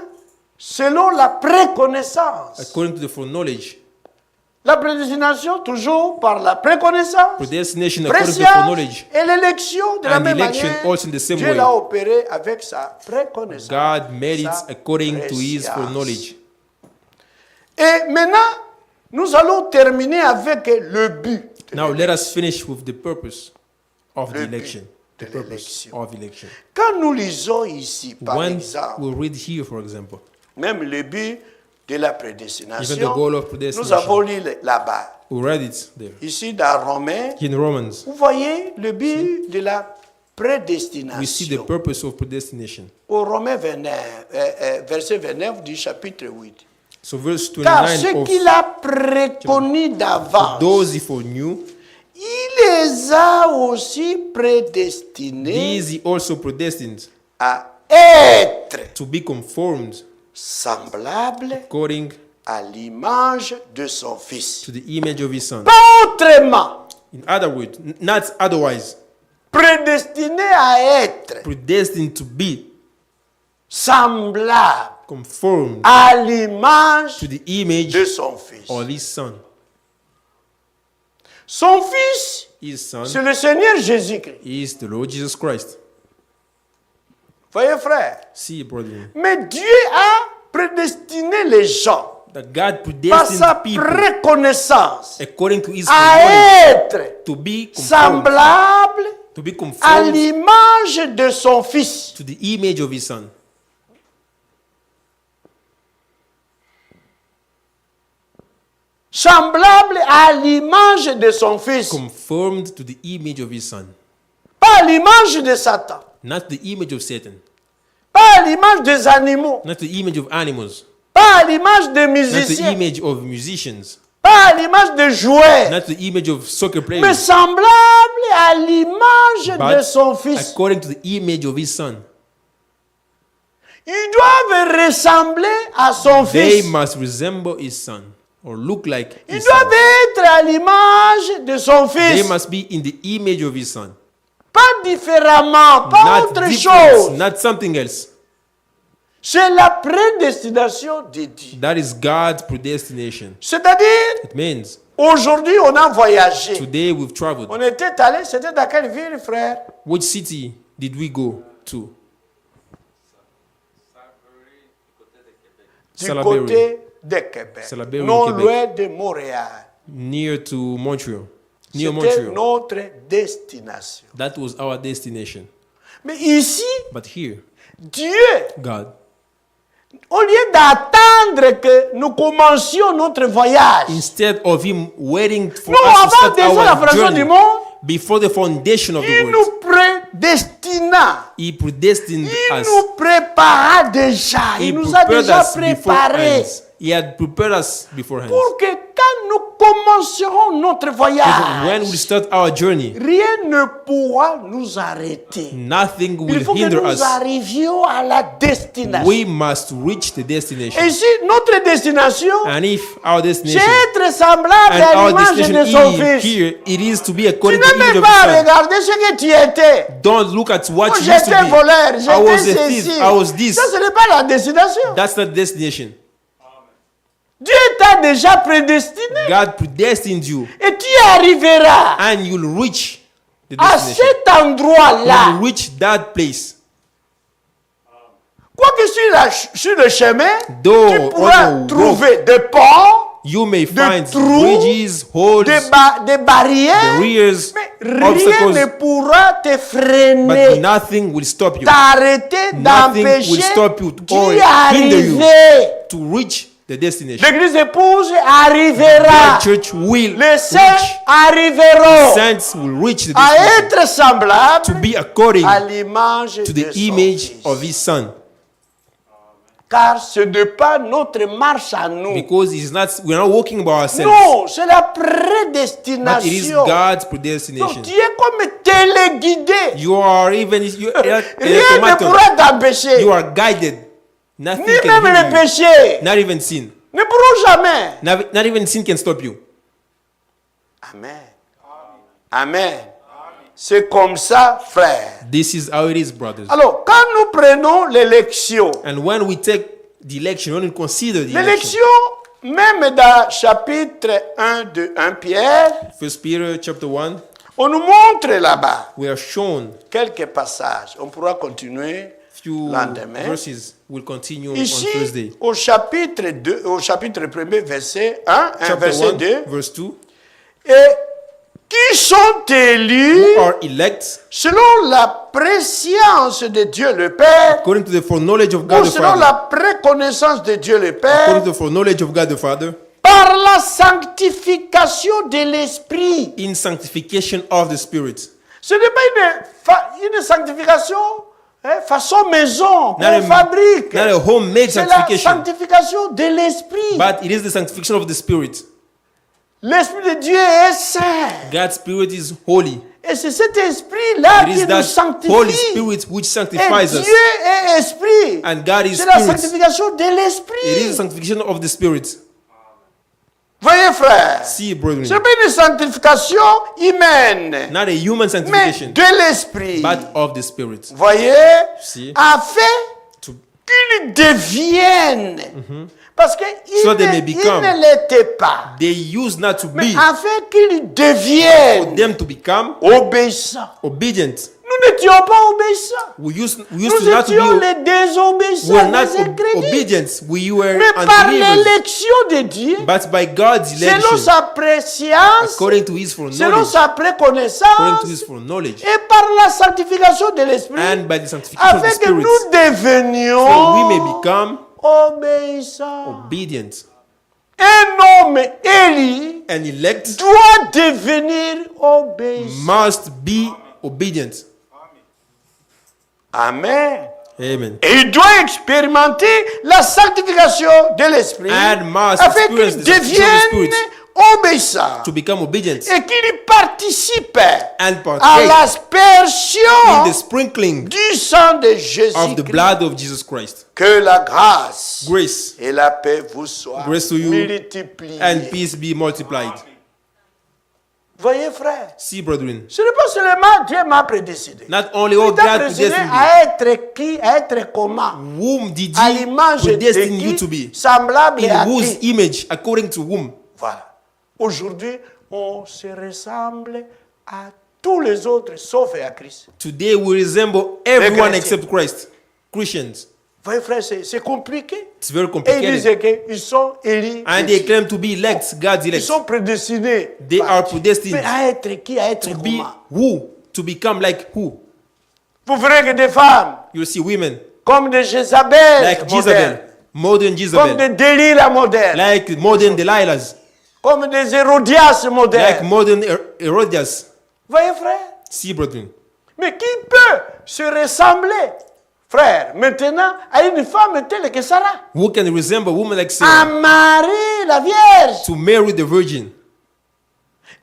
A: selon la préconnaissance.
B: according to the foreknowledge.
A: La prédestination, toujours par la préconnaissance,
B: Predestination according to the
A: préscience
B: foreknowledge.
A: et l'élection de la
B: And
A: même
B: election
A: manière.
B: also in the same
A: Dieu
B: way.
A: l'a opéré avec sa préconnaissance.
B: God made it
A: sa
B: according to his
A: préscience.
B: foreknowledge.
A: Et maintenant, nous allons terminer avec le but. de
B: Now let
A: l'élection.
B: us finish with the purpose of the
A: Le but
B: election. The
A: de
B: purpose
A: l'élection.
B: of election.
A: Quand nous lisons ici, par
B: When
A: exemple,
B: we read here, for example,
A: même le but de la
B: even the
A: prédestination,
B: goal of
A: nous
B: predestination,
A: avons lu là-bas.
B: we read it there.
A: Ici, dans Romains,
B: In Romans,
A: vous voyez le but de la
B: we see the
A: prédestination.
B: purpose of predestination.
A: Au Romains 29, verset 29 du chapitre 8.
B: So verse
A: Car
B: 29
A: ceux
B: of
A: qu'il a préconnus d'avance,
B: those he foreknew,
A: il les a aussi prédestinés
B: these he also predestined
A: à être
B: to be conformed
A: semblables
B: according
A: à l'image de son Fils.
B: to the image of his son.
A: Pas autrement,
B: In other words, not otherwise,
A: prédestinés à être
B: predestined to be
A: semblables
B: conformed
A: à l'image
B: to the image
A: de son Fils.
B: of his son.
A: Son Fils,
B: His son
A: c'est le Seigneur Jésus-Christ.
B: is the Lord Jesus Christ.
A: Voyez, frère.
B: See, brother,
A: Mais Dieu a prédestiné les gens
B: that God
A: par sa
B: predestined people
A: préconnaissance
B: according to his
A: à
B: foreknowledge
A: être
B: to be conformed,
A: semblable
B: to be
A: à
B: conformed
A: l'image de son Fils.
B: to the image of his son.
A: Semblable à l'image de son Fils.
B: Conformed to the image of his son.
A: Pas à l'image de Satan.
B: Not the image of Satan.
A: Pas à l'image des animaux.
B: Not the image of animals.
A: Pas à l'image des
B: Not the
A: musiciens.
B: image of musicians.
A: Pas à l'image des joueurs.
B: Not the image of soccer
A: Mais
B: players.
A: semblable à l'image
B: But
A: de son Fils.
B: according to the image of his son.
A: Ils doivent ressembler à son
B: They
A: Fils.
B: must resemble his son or look like
A: Ils
B: his son.
A: doivent être à l'image de son
B: They
A: Fils.
B: must be in the image of his son.
A: Pas différemment, pas
B: Not
A: autre
B: different,
A: chose.
B: not something else.
A: C'est la prédestination de Dieu.
B: That is God's predestination.
A: C'est-à-dire,
B: It means
A: aujourd'hui, on a voyagé.
B: today we've traveled.
A: On était allé, c'était dans quelle ville, frère?
B: Which city did we go to?
A: Du
B: Salaberry.
A: côté de Québec.
B: Salaberry,
A: Non
B: Québec.
A: loin de Montréal.
B: Near to Montreal. Near
A: C'était
B: Montreal.
A: notre destination.
B: That was our destination.
A: Mais ici,
B: But here,
A: Dieu,
B: God,
A: au lieu d'attendre que nous commencions notre voyage,
B: instead of him waiting for
A: nous,
B: us to
A: avant
B: start
A: déjà la
B: our
A: fondation du
B: journey,
A: monde,
B: before the foundation of the
A: il
B: world,
A: nous prédestina.
B: he predestined
A: Il
B: us.
A: nous prépara déjà.
B: He
A: Il nous a
B: prepared
A: déjà
B: us
A: préparés
B: beforehand. He had prepared us beforehand.
A: pour que quand nous commencerons notre
B: So that when we
A: voyage,
B: start our journey,
A: rien ne pourra nous arrêter.
B: nothing
A: Il
B: will
A: faut que
B: hinder
A: nous
B: us.
A: arrivions à la destination.
B: We must reach the destination.
A: Et si notre destination,
B: And if our
A: c'est
B: destination
A: être semblable
B: and
A: à
B: our
A: l'image de
B: destination
A: son
B: is
A: Fils,
B: here, it is to be
A: tu
B: according to
A: ne
B: the image
A: peux
B: of
A: pas
B: the Son.
A: regarder ce que tu étais.
B: Don't look at what
A: Oh,
B: you used to
A: j'étais
B: be.
A: voleur,
B: I was
A: j'étais
B: a thief.
A: ceci.
B: I was this.
A: Ça, ce n'est pas la destination.
B: That's not destination.
A: Dieu t'a déjà prédestiné.
B: God predestined you,
A: Et tu y arriveras
B: and you'll reach the
A: à
B: destination.
A: cet endroit-là.
B: When you reach that place,
A: Quoique sur le chemin,
B: Though
A: tu pourras
B: on the
A: trouver des ponts,
B: you may find
A: trous,
B: bridges, holes,
A: des barrières,
B: barriers,
A: mais rien ne
B: obstacles,
A: pourra te
B: but
A: freiner,
B: nothing will stop you.
A: t'arrêter,
B: Nothing will
A: d'empêcher
B: stop you or
A: d'y
B: hinder you
A: arriver.
B: to reach the destination.
A: L'église épouse arrivera.
B: The church will
A: Les saints
B: reach.
A: arriveront
B: Saints will reach the
A: à
B: destination
A: être semblables
B: to be according
A: à l'image
B: to
A: de
B: the
A: son
B: image
A: Fils.
B: of His Son.
A: Car ce n'est pas notre marche à nous.
B: Because we're not walking by ourselves,
A: Non, c'est la
B: but it is
A: prédestination.
B: God's
A: Donc
B: predestination.
A: tu es comme téléguidé.
B: You are even you are
A: Rien ne
B: automaton.
A: pourra t'empêcher.
B: You are guided. Nothing
A: Ni
B: can
A: même
B: hinder
A: les
B: you.
A: péchés
B: Not even sin.
A: ne pourront jamais.
B: Not even sin can stop you.
A: Amen. Amen. C'est comme ça, frère.
B: This is how it is, brothers.
A: Alors, quand nous prenons l'élection,
B: And when we take the election, when we consider the election,
A: l'élection, même dans chapitre 1 de 1 Pierre,
B: 1 Peter chapter 1,
A: on nous montre là-bas
B: we are shown
A: quelques passages. On pourra continuer
B: few
A: lendemain.
B: verses. Will continue on
A: Ici,
B: Thursday.
A: au chapitre 2, au chapitre 1er, verset 1,
B: Chapter
A: verset
B: 1,
A: 2,
B: verse 2.
A: et qui sont élus
B: Who are elect
A: selon la préscience de Dieu le Père,
B: according to the foreknowledge of
A: ou
B: God the
A: selon
B: Father.
A: la préconnaissance de Dieu le Père,
B: According to the foreknowledge of God the Father,
A: par la sanctification de l'Esprit.
B: in sanctification of the Spirit.
A: Ce n'est pas une sanctification façon maison qu'on
B: Not
A: fabrique.
B: a homemade
A: C'est la
B: sanctification,
A: sanctification de l'Esprit.
B: but it is the sanctification of the Spirit.
A: L'Esprit de Dieu est saint.
B: God's Spirit is holy.
A: Et c'est cet esprit-là
B: It
A: qui
B: is
A: nous
B: that Holy
A: sanctifie.
B: Spirit which
A: Et
B: sanctifies us.
A: Dieu est esprit.
B: And God is
A: C'est la
B: Spirit.
A: sanctification de
B: It is the
A: l'esprit.
B: sanctification of the Spirit.
A: Voyez, frère.
B: See,
A: Ce
B: brethren,
A: n'est pas une sanctification humaine,
B: not a human
A: mais
B: sanctification,
A: de l'esprit.
B: but of the Spirit.
A: Voyez,
B: See,
A: afin
B: to,
A: qu'ils deviennent. Parce qu'ils
B: So they may become.
A: ne l'étaient pas.
B: they used not to
A: Mais
B: be,
A: afin qu'ils
B: for
A: deviennent
B: them to become
A: obéissants.
B: obedient.
A: Nous n'étions pas obéissants.
B: We used
A: Nous
B: to not to
A: étions
B: be,
A: les désobéissants,
B: we were not
A: les incrédules.
B: obedient. We were
A: Mais par
B: unbelievers.
A: l'élection de Dieu,
B: But by God's
A: selon
B: election,
A: sa préscience,
B: according to His
A: selon
B: foreknowledge,
A: sa
B: according
A: préconnaissance,
B: to His foreknowledge,
A: et par la sanctification de l'Esprit,
B: and by the sanctification of the
A: afin que
B: Spirit,
A: nous
B: so
A: devenions
B: we may become
A: obéissants.
B: obedient.
A: Un homme élu
B: And elect
A: doit devenir obéissant.
B: must be obedient.
A: Amen.
B: Amen.
A: Et il doit expérimenter la sanctification de l'Esprit
B: And must
A: afin
B: experience
A: qu'il
B: the sanctification of the
A: devienne
B: Spirit.
A: obéissant
B: To become obedient
A: et qu'il participe
B: and
A: à
B: partake in
A: l'aspersion
B: the sprinkling
A: du sang de
B: of the
A: Jésus-Christ.
B: blood of Jesus Christ.
A: Que la grâce
B: Grace
A: et la paix vous soient
B: Grace to you
A: multipliées.
B: and peace be multiplied.
A: Voyez, frère,
B: See, brethren,
A: ce n'est pas seulement Dieu m'a prédestiné.
B: not only
A: Il
B: oh
A: t'a
B: God
A: prédestiné
B: predestined you,
A: à être qui, à être comment,
B: whom did
A: à
B: He
A: l'image de
B: predestine you to
A: qui,
B: be?
A: semblable
B: In
A: à
B: whose
A: qui.
B: image, according to whom?
A: Voilà. Aujourd'hui, on se ressemble à tous les autres, sauf à Christ.
B: Today we resemble everyone
A: chrétiens.
B: except Christ. Christians.
A: Voyez, frère, c'est compliqué.
B: It's very
A: Et ils
B: complicated.
A: disent qu'ils sont élus.
B: And they claim to be elect, God's
A: Ils
B: elect.
A: sont prédestinés.
B: They
A: par
B: are
A: Dieu.
B: predestined
A: Mais à être qui, à être
B: to be
A: comment.
B: who? To become like who?
A: Vous verrez que des femmes,
B: You see women
A: comme des Jézabel,
B: like
A: modernes,
B: Jezebel, modern
A: comme
B: Jezebel,
A: des Delilah modernes,
B: like modern Delilahs,
A: comme des Hérodias
B: like
A: modernes.
B: modern Herodias.
A: Voyez, frère?
B: See, brethren,
A: Mais qui peut se ressembler, frère, maintenant, à une femme telle que Sarah?
B: who can resemble a woman like
A: À
B: Sarah
A: Marie, la Vierge.
B: to marry the virgin?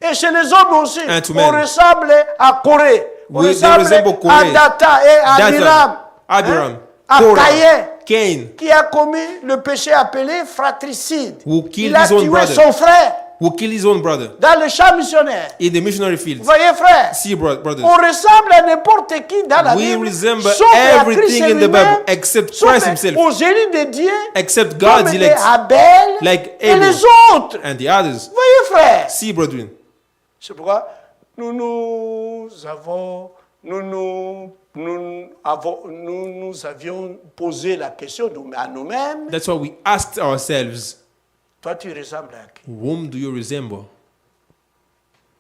A: Et chez les hommes aussi,
B: And to
A: on
B: men.
A: ressemble à Corée. On
B: We- they
A: ressemble
B: resemble
A: à
B: Corée.
A: Data et à
B: Dathan,
A: Abiram.
B: Abiram,
A: À
B: Korah,
A: Caïn,
B: Cain,
A: qui a commis le péché appelé fratricide.
B: who killed
A: Il a
B: his own
A: tué
B: brother,
A: son frère.
B: who killed his own brother
C: dans le champ missionnaire.
B: in the missionary field.
C: Vous voyez, frère,
B: See, brothers,
C: on ressemble à n'importe qui dans la
B: we
C: Bible,
B: resemble
C: sauf à Christ
B: everything in the
C: lui-même,
B: Bible except
C: sauf
B: Christ himself,
C: aux élus de Dieu,
B: except
C: comme
B: God's
C: les
B: elect
C: Abel
B: like
C: et
B: Abel
C: les autres.
B: and the others.
C: Vous voyez, frère,
B: See, brethren,
C: c'est pourquoi nous avions posé la question à nous-mêmes.
B: that's why we asked ourselves,
C: Toi, tu ressembles à qui?
B: whom do you resemble?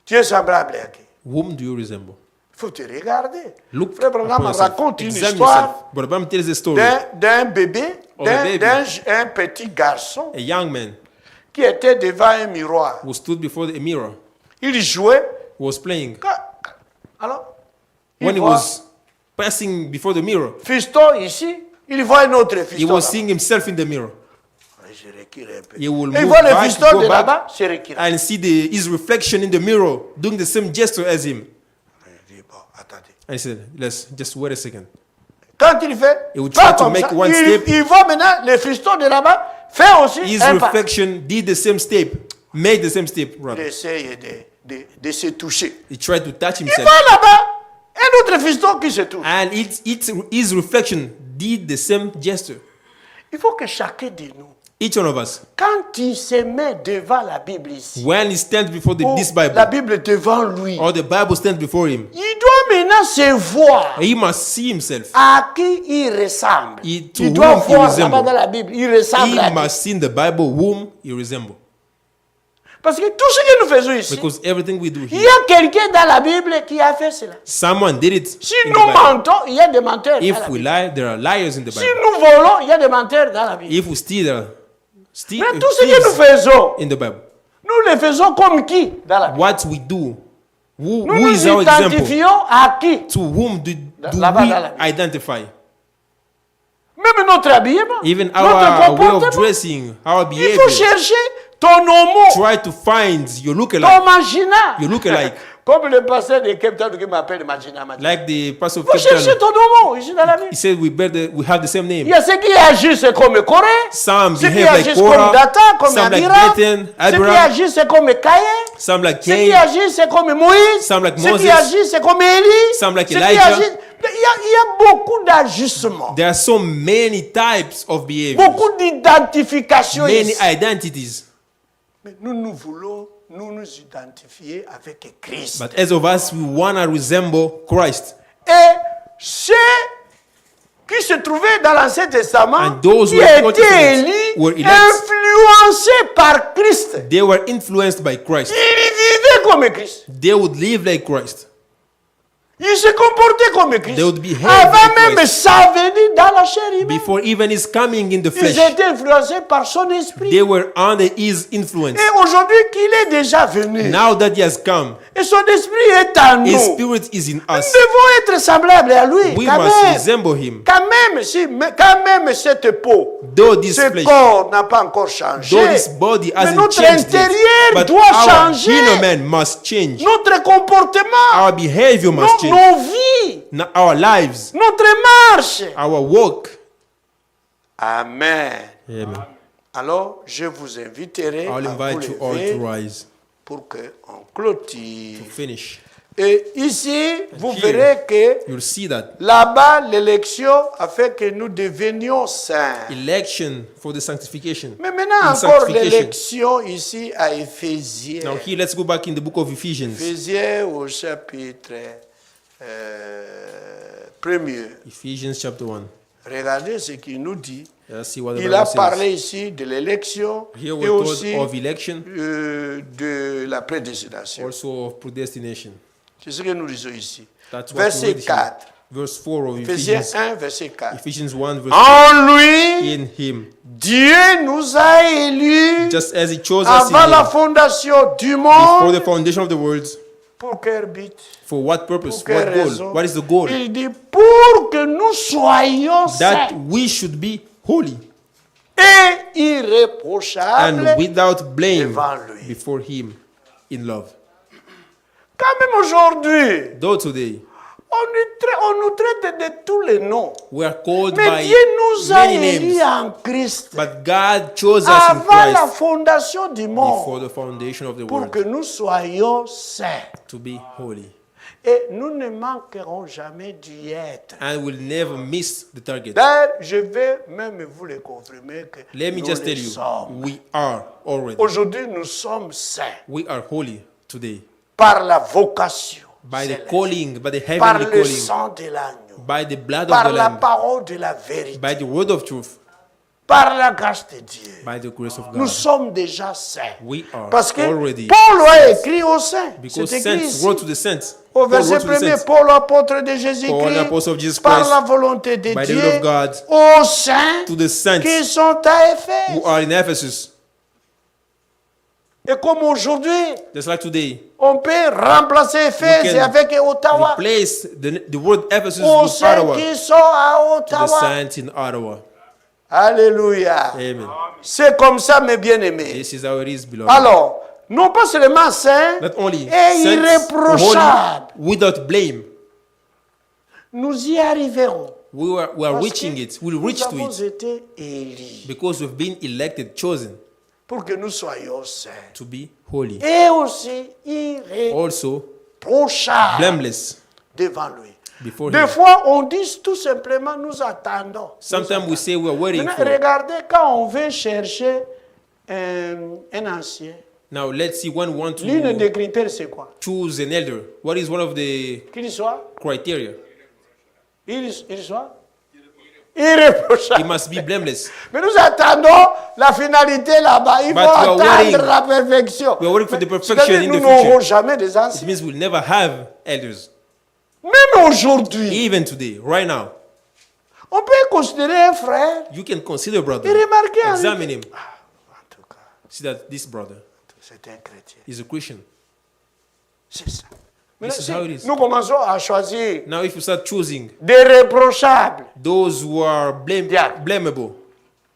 C: Tu es semblable à qui?
B: Whom do you resemble?
C: Il faut te regarder.
B: Look
C: Frère Branham
B: upon yourself.
C: raconte une
B: Examine
C: histoire
B: yourself. Brother Branham tells a story.
C: d'un bébé,
B: Of a baby.
C: un petit garçon
B: A young man
C: qui était devant un miroir.
B: who stood before the mirror,
C: Il jouait.
B: was playing.
C: Alors,
B: When
C: il
B: he
C: voit
B: was passing before the mirror,
C: fiston ici, il voit un autre
B: he
C: fiston.
B: was
C: là-bas.
B: seeing himself in the mirror.
C: Je recule un peu.
B: He will
C: Et il
B: move
C: voit le
B: back,
C: fiston
B: go
C: de
B: back,
C: là-bas, se recule.
B: and see his reflection in the mirror doing the same gesture as him.
C: Il dit, bon, attendez.
B: And he said, let's just wait a second.
C: Quand il fait,
B: He will
C: pas
B: try to
C: comme
B: make
C: ça,
B: one
C: il,
B: step.
C: il voit maintenant le fiston de là-bas faire aussi
B: His
C: un pas.
B: reflection did the same step, made the same step,
C: Il
B: rather.
C: essaye de se toucher.
B: He tried to touch
C: Il
B: himself.
C: voit là-bas un autre fiston qui se touche.
B: And his reflection did the same gesture.
C: Il faut que chacun de nous,
B: Each one of us,
C: quand il se met devant la Bible ici,
B: when he stands before
C: ou
B: this
C: la
B: Bible,
C: Bible devant lui,
B: or the Bible stands before him,
C: il doit maintenant se voir
B: he must see himself.
C: à qui il ressemble.
B: To
C: Il doit
B: whom he
C: voir
B: resemble.
C: là-bas dans la Bible, il ressemble à
B: He
C: qui?
B: must see in the Bible whom he resembles.
C: Parce que tout ce que nous faisons ici,
B: Because everything we do
C: il y
B: here,
C: a quelqu'un dans la Bible qui a fait cela.
B: someone did it.
C: Si
B: in the
C: nous
B: Bible.
C: mentons, il y a des menteurs dans
B: If
C: la
B: we
C: Bible.
B: lie, there are liars in the
C: Si
B: Bible.
C: nous volons, il y a des menteurs dans la Bible.
B: If we steal, there are
C: Mais tout ce que nous
B: thieves
C: faisons,
B: in the Bible.
C: nous le faisons comme qui dans la Bible?
B: What we do,
C: Nous
B: who is
C: nous
B: our example?
C: identifions à qui?
B: To whom do
C: Là-bas
B: we
C: dans la Bible.
B: identify?
C: Même notre habillement,
B: Even
C: notre
B: our way of
C: comportement.
B: dressing, our
C: Il faut
B: behavior.
C: chercher ton homo,
B: Try to find your
C: ton
B: lookalike,
C: magina.
B: your lookalike,
C: Comme le pasteur de Cape Town qui m'appelle Magina.
B: like the pastor of
C: Il faut
B: Cape
C: chercher
B: Town.
C: ton homo ici dans la Bible.
B: He said we have the same
C: Il
B: name.
C: y a ceux qui agissent comme Corée,
B: Some
C: ceux qui
B: behave like
C: agissent comme
B: Korah,
C: Data, comme
B: some like
C: Abiram,
B: Dathan,
C: ceux qui
B: Abiram,
C: agissent comme Caïn,
B: some like
C: ceux qui
B: Cain,
C: agissent comme Moïse,
B: Some like
C: ceux qui
B: Moses,
C: agissent comme Élie,
B: some like
C: ceux qui
B: Elijah.
C: agissent... Il y a beaucoup d'agissements,
B: there are so many types of behaviors,
C: beaucoup d'identifications
B: many
C: ici.
B: identities.
C: Mais nous voulons nous identifier avec Christ.
B: But as of us, we want to resemble Christ.
C: Et ceux qui se trouvaient dans l'Ancien Testament,
B: And those
C: qui
B: who were in the Old
C: étaient
B: Testament
C: élus,
B: were elected.
C: influencés par Christ.
B: They were influenced by Christ.
C: Ils vivaient comme Christ.
B: They would live like Christ.
C: Ils se comportaient comme Christ.
B: They would behave
C: Avant
B: like
C: même
B: Christ.
C: sa venue dans la chair humaine.
B: Before even his coming in the
C: Ils
B: flesh,
C: étaient influencés par son esprit.
B: they were under his influence.
C: Et aujourd'hui qu'il est déjà venu,
B: Now that he has come,
C: et son esprit est en
B: his
C: nous,
B: spirit is in
C: nous
B: us.
C: devons être semblables à lui.
B: We
C: Quand
B: must
C: même,
B: resemble him.
C: quand même cette peau,
B: Though this
C: ce
B: flesh,
C: corps n'a pas encore changé.
B: though this body
C: Mais
B: hasn't
C: notre
B: changed
C: intérieur
B: yet, but
C: doit
B: our
C: changer.
B: inner man must change.
C: Notre comportement,
B: Our behavior must change.
C: nos vies,
B: Our lives,
C: notre marche.
B: our walk.
C: Amen.
B: Amen.
C: Alors, je vous inviterai
B: I'll
C: à
B: invite you
C: vous
B: all
C: lever
B: to rise
C: pour qu'on clôture.
B: to finish.
C: Et ici, vous
B: here,
C: verrez que
B: You'll see that
C: là-bas, l'élection a fait que nous devenions saints.
B: election for the sanctification.
C: Mais maintenant
B: In
C: encore,
B: sanctification.
C: l'élection ici à Éphésiens.
B: Now here, let's go back in the book of Ephesians.
C: Éphésiens au chapitre 1er.
B: Ephesians chapter 1.
C: Regardez ce qu'il nous dit.
B: Let's see what the
C: Il
B: Bible
C: a
B: says.
C: parlé ici de l'élection
B: Here
C: et
B: we're told
C: aussi
B: of election,
C: de la prédestination.
B: also of predestination.
C: C'est ce que nous lisons ici.
B: That's what we
C: Verset
B: read here.
C: 4.
B: Verse 4 of
C: Éphésiens
B: Ephesians,
C: 1, verset 4.
B: Ephesians 1, verse
C: En lui,
B: 4. In him,
C: Dieu nous a élus
B: just as he chose us in
C: avant la
B: him,
C: fondation du
B: before
C: monde.
B: the foundation of the world,
C: Pour quel but?
B: for what purpose,
C: Pour quelle
B: what goal,
C: raison?
B: what is the goal?
C: Il dit pour que nous soyons
B: That
C: saints
B: we should be holy
C: et irréprochables.
B: and without blame
C: devant lui.
B: before him in love.
C: Quand même aujourd'hui,
B: Though today,
C: On nous traite de tous les noms.
B: We are called
C: Mais
B: by
C: Dieu nous a
B: many
C: élus
B: names.
C: en Christ
B: But God chose us in
C: avant la
B: Christ
C: fondation du
B: before
C: monde
B: the foundation of the
C: pour
B: world
C: que nous soyons saints.
B: to be holy.
C: Et nous ne manquerons jamais d'y être.
B: And we'll never miss the target.
C: D'ailleurs, je vais même vous le confirmer que
B: Let me
C: nous
B: just
C: le
B: tell you,
C: sommes.
B: we are already.
C: Aujourd'hui, nous sommes saints
B: We are holy today.
C: par la vocation,
B: By the
C: céleste,
B: calling, by the
C: par
B: heavenly
C: le
B: calling,
C: sang de l'agneau,
B: by the blood of
C: par
B: the
C: la
B: Lamb,
C: parole de la vérité,
B: by the word of truth,
C: par la grâce de Dieu.
B: by the grace of
C: Nous
B: God.
C: sommes déjà saints.
B: We are
C: Parce que
B: already
C: Paul a écrit aux saints.
B: because
C: C'est écrit
B: saints
C: ici.
B: wrote to the saints.
C: Au
B: Paul
C: verset
B: wrote to the
C: 1er,
B: saints.
C: Paul, apôtre de
B: Paul,
C: Jésus-Christ,
B: apostle of Jesus
C: par
B: Christ,
C: la volonté de
B: by the
C: Dieu,
B: will of God,
C: aux saints
B: to the saints
C: qui sont à Éphèse.
B: who are in Ephesus.
C: Et comme aujourd'hui,
B: Just like today,
C: on peut remplacer Éphèse
B: can
C: avec Ottawa,
B: replace the word Ephesus
C: aux
B: with
C: saints
B: Ottawa.
C: qui sont à
B: To the
C: Ottawa.
B: saints in Ottawa.
C: Alléluia.
B: Amen.
C: C'est comme ça, mes bien-aimés.
B: This is how it is, beloved.
C: Alors, non pas seulement saints
B: Not only
C: et
B: saints,
C: irréprochables.
B: holy, without blame.
C: Nous y arriverons.
B: We are
C: Parce
B: reaching
C: que
B: it. We'll
C: nous
B: reach to
C: avons
B: it
C: été élus
B: because we've been elected, chosen
C: pour que nous soyons saints.
B: to be holy.
C: Et aussi
B: Also,
C: irréprochables
B: blameless
C: devant lui.
B: before
C: Des
B: Him.
C: fois, on dit tout simplement, nous attendons.
B: Sometimes we say we are waiting
C: Maintenant,
B: for.
C: regardez, quand on veut chercher un ancien,
B: Now, let's see when we want
C: l'une
B: to
C: des critères, c'est quoi?
B: choose an elder. What is one of the
C: Qu'il soit,
B: criteria?
C: il soit irréprochable.
B: He must be blameless.
C: Mais nous attendons la finalité là-bas. Il faut
B: But we are
C: attendre
B: waiting.
C: la perfection.
B: We are waiting for the
C: Mais
B: perfection
C: c'est-à-dire,
B: in
C: nous
B: the
C: n'aurons
B: future.
C: jamais des
B: It
C: anciens.
B: means we'll never have elders.
C: Même aujourd'hui,
B: Even today, right now,
C: on peut considérer un frère
B: you can consider brother.
C: et remarquer en lui-
B: Examine him.
C: En tout cas,
B: See that this brother
C: c'est un chrétien.
B: is a Christian.
C: C'est ça. Maintenant,
B: is
C: si
B: how it is.
C: nous commençons à choisir
B: Now, if you start choosing
C: des reprochables,
B: those who are
C: Yeah.
B: blamable,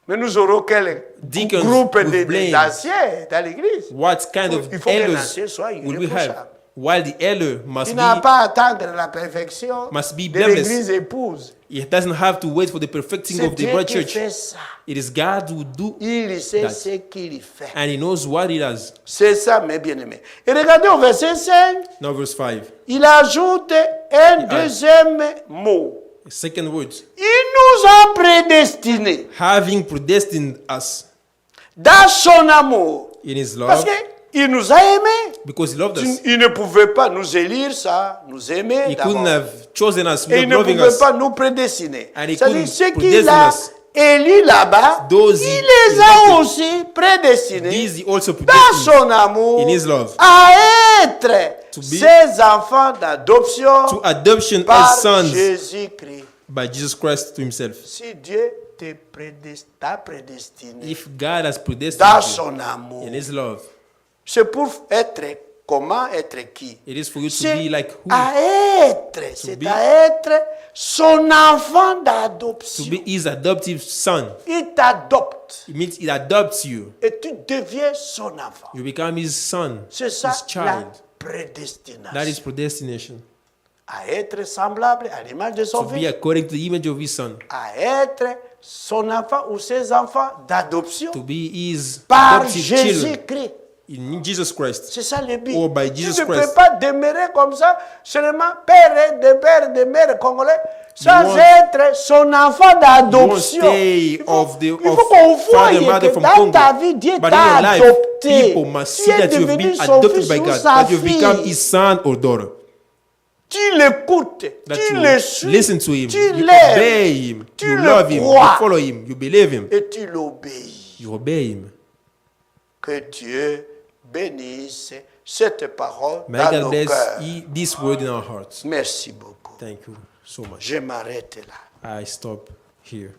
C: mais nous aurons quel
B: Deacons
C: groupe
B: with blame.
C: d'anciens dans l'église?
B: what kind of
C: Il faut qu'un
B: elders
C: ancien soit
B: will we have?
C: irréprochable.
B: While the elder
C: Il n'a
B: be,
C: pas à attendre la perfection
B: must be
C: de
B: blameless.
C: l'église épouse.
B: he doesn't have to wait for the perfecting
C: C'est
B: of the
C: Dieu
B: bride
C: qui
B: church.
C: fait ça.
B: It is God who do,
C: Il sait
B: That.
C: ce qu'il fait.
B: and He knows what He does.
C: C'est ça, mes bien-aimés. Et regardez au verset 5,
B: Now, verse 5.
C: il ajoute un deuxième mot.
B: Second words.
C: Il nous a prédestinés
B: Having predestined us
C: dans son amour.
B: in His
C: Parce
B: love,
C: qu'il nous a aimés.
B: because He loved us.
C: Il ne pouvait pas nous élire ça, nous aimer
B: He
C: d'abord.
B: couldn't have chosen us
C: Et il
B: without
C: ne
B: loving
C: pouvait
B: us.
C: pas nous prédestiner.
B: And he
C: C'est-à-dire,
B: couldn't
C: ceux qu'il
B: predestine
C: a
B: us.
C: élus là-bas,
B: Those
C: il
B: he
C: les a
B: elected.
C: aussi prédestinés
B: These He also
C: dans
B: predestined
C: son amour
B: in His love
C: à être
B: To be-
C: ses enfants d'adoption
B: to adoption
C: par
B: as sons
C: Jésus-Christ.
B: by Jesus Christ to Himself.
C: Si Dieu t'a prédestiné
B: If God has
C: dans
B: predestined you
C: son amour,
B: in His love,
C: c'est pour être comment être qui?
B: it is for you to
C: C'est
B: be like who?
C: à être, c'est
B: be-
C: à être son enfant
B: To
C: d'adoption.
B: be His adoptive son.
C: Il t'adopte
B: It means He adopts you.
C: et tu deviens son enfant.
B: You become His son,
C: C'est ça
B: His
C: la
B: child.
C: prédestination.
B: That is predestination.
C: À être semblable à l'image de son
B: To be
C: fils.
B: according to the image of His son.
C: À être son enfant ou ses enfants d'adoption
B: To be His
C: par
B: adoptive children
C: Jésus-Christ.
B: in Jesus Christ.
C: C'est ça le but.
B: Or by
C: Tu
B: Jesus
C: ne peux
B: Christ.
C: pas demeurer comme ça, seulement père de mère congolais, sans
B: won't-
C: être son enfant
B: You won't
C: d'adoption.
B: stay
C: Il faut,
B: of the
C: il faut
B: of
C: qu'on voie
B: father and mother
C: que
B: from
C: dans
B: Congo.
C: ta vie, Dieu
B: But in
C: t'a
B: your life,
C: adopté.
B: people must
C: Tu
B: see
C: es
B: that you've
C: devenu
B: been
C: son
B: adopted
C: fils
B: by
C: ou
B: God,
C: sa
B: that you've become
C: fille.
B: His son or daughter.
C: Tu l'écoutes,
B: That
C: tu
B: you
C: le suis,
B: listen to Him,
C: tu
B: you
C: l'aimes,
B: obey Him,
C: tu
B: you
C: le
B: love Him, you
C: crois.
B: follow Him, you believe Him,
C: et tu l'obéis.
B: you obey Him.
C: Que Dieu bénisse cette parole
B: May
C: dans
B: God
C: nos
B: bless
C: cœurs.
B: this word in our hearts.
C: Merci beaucoup.
B: Thank you so much.
C: Je m'arrête là.
B: I stop here.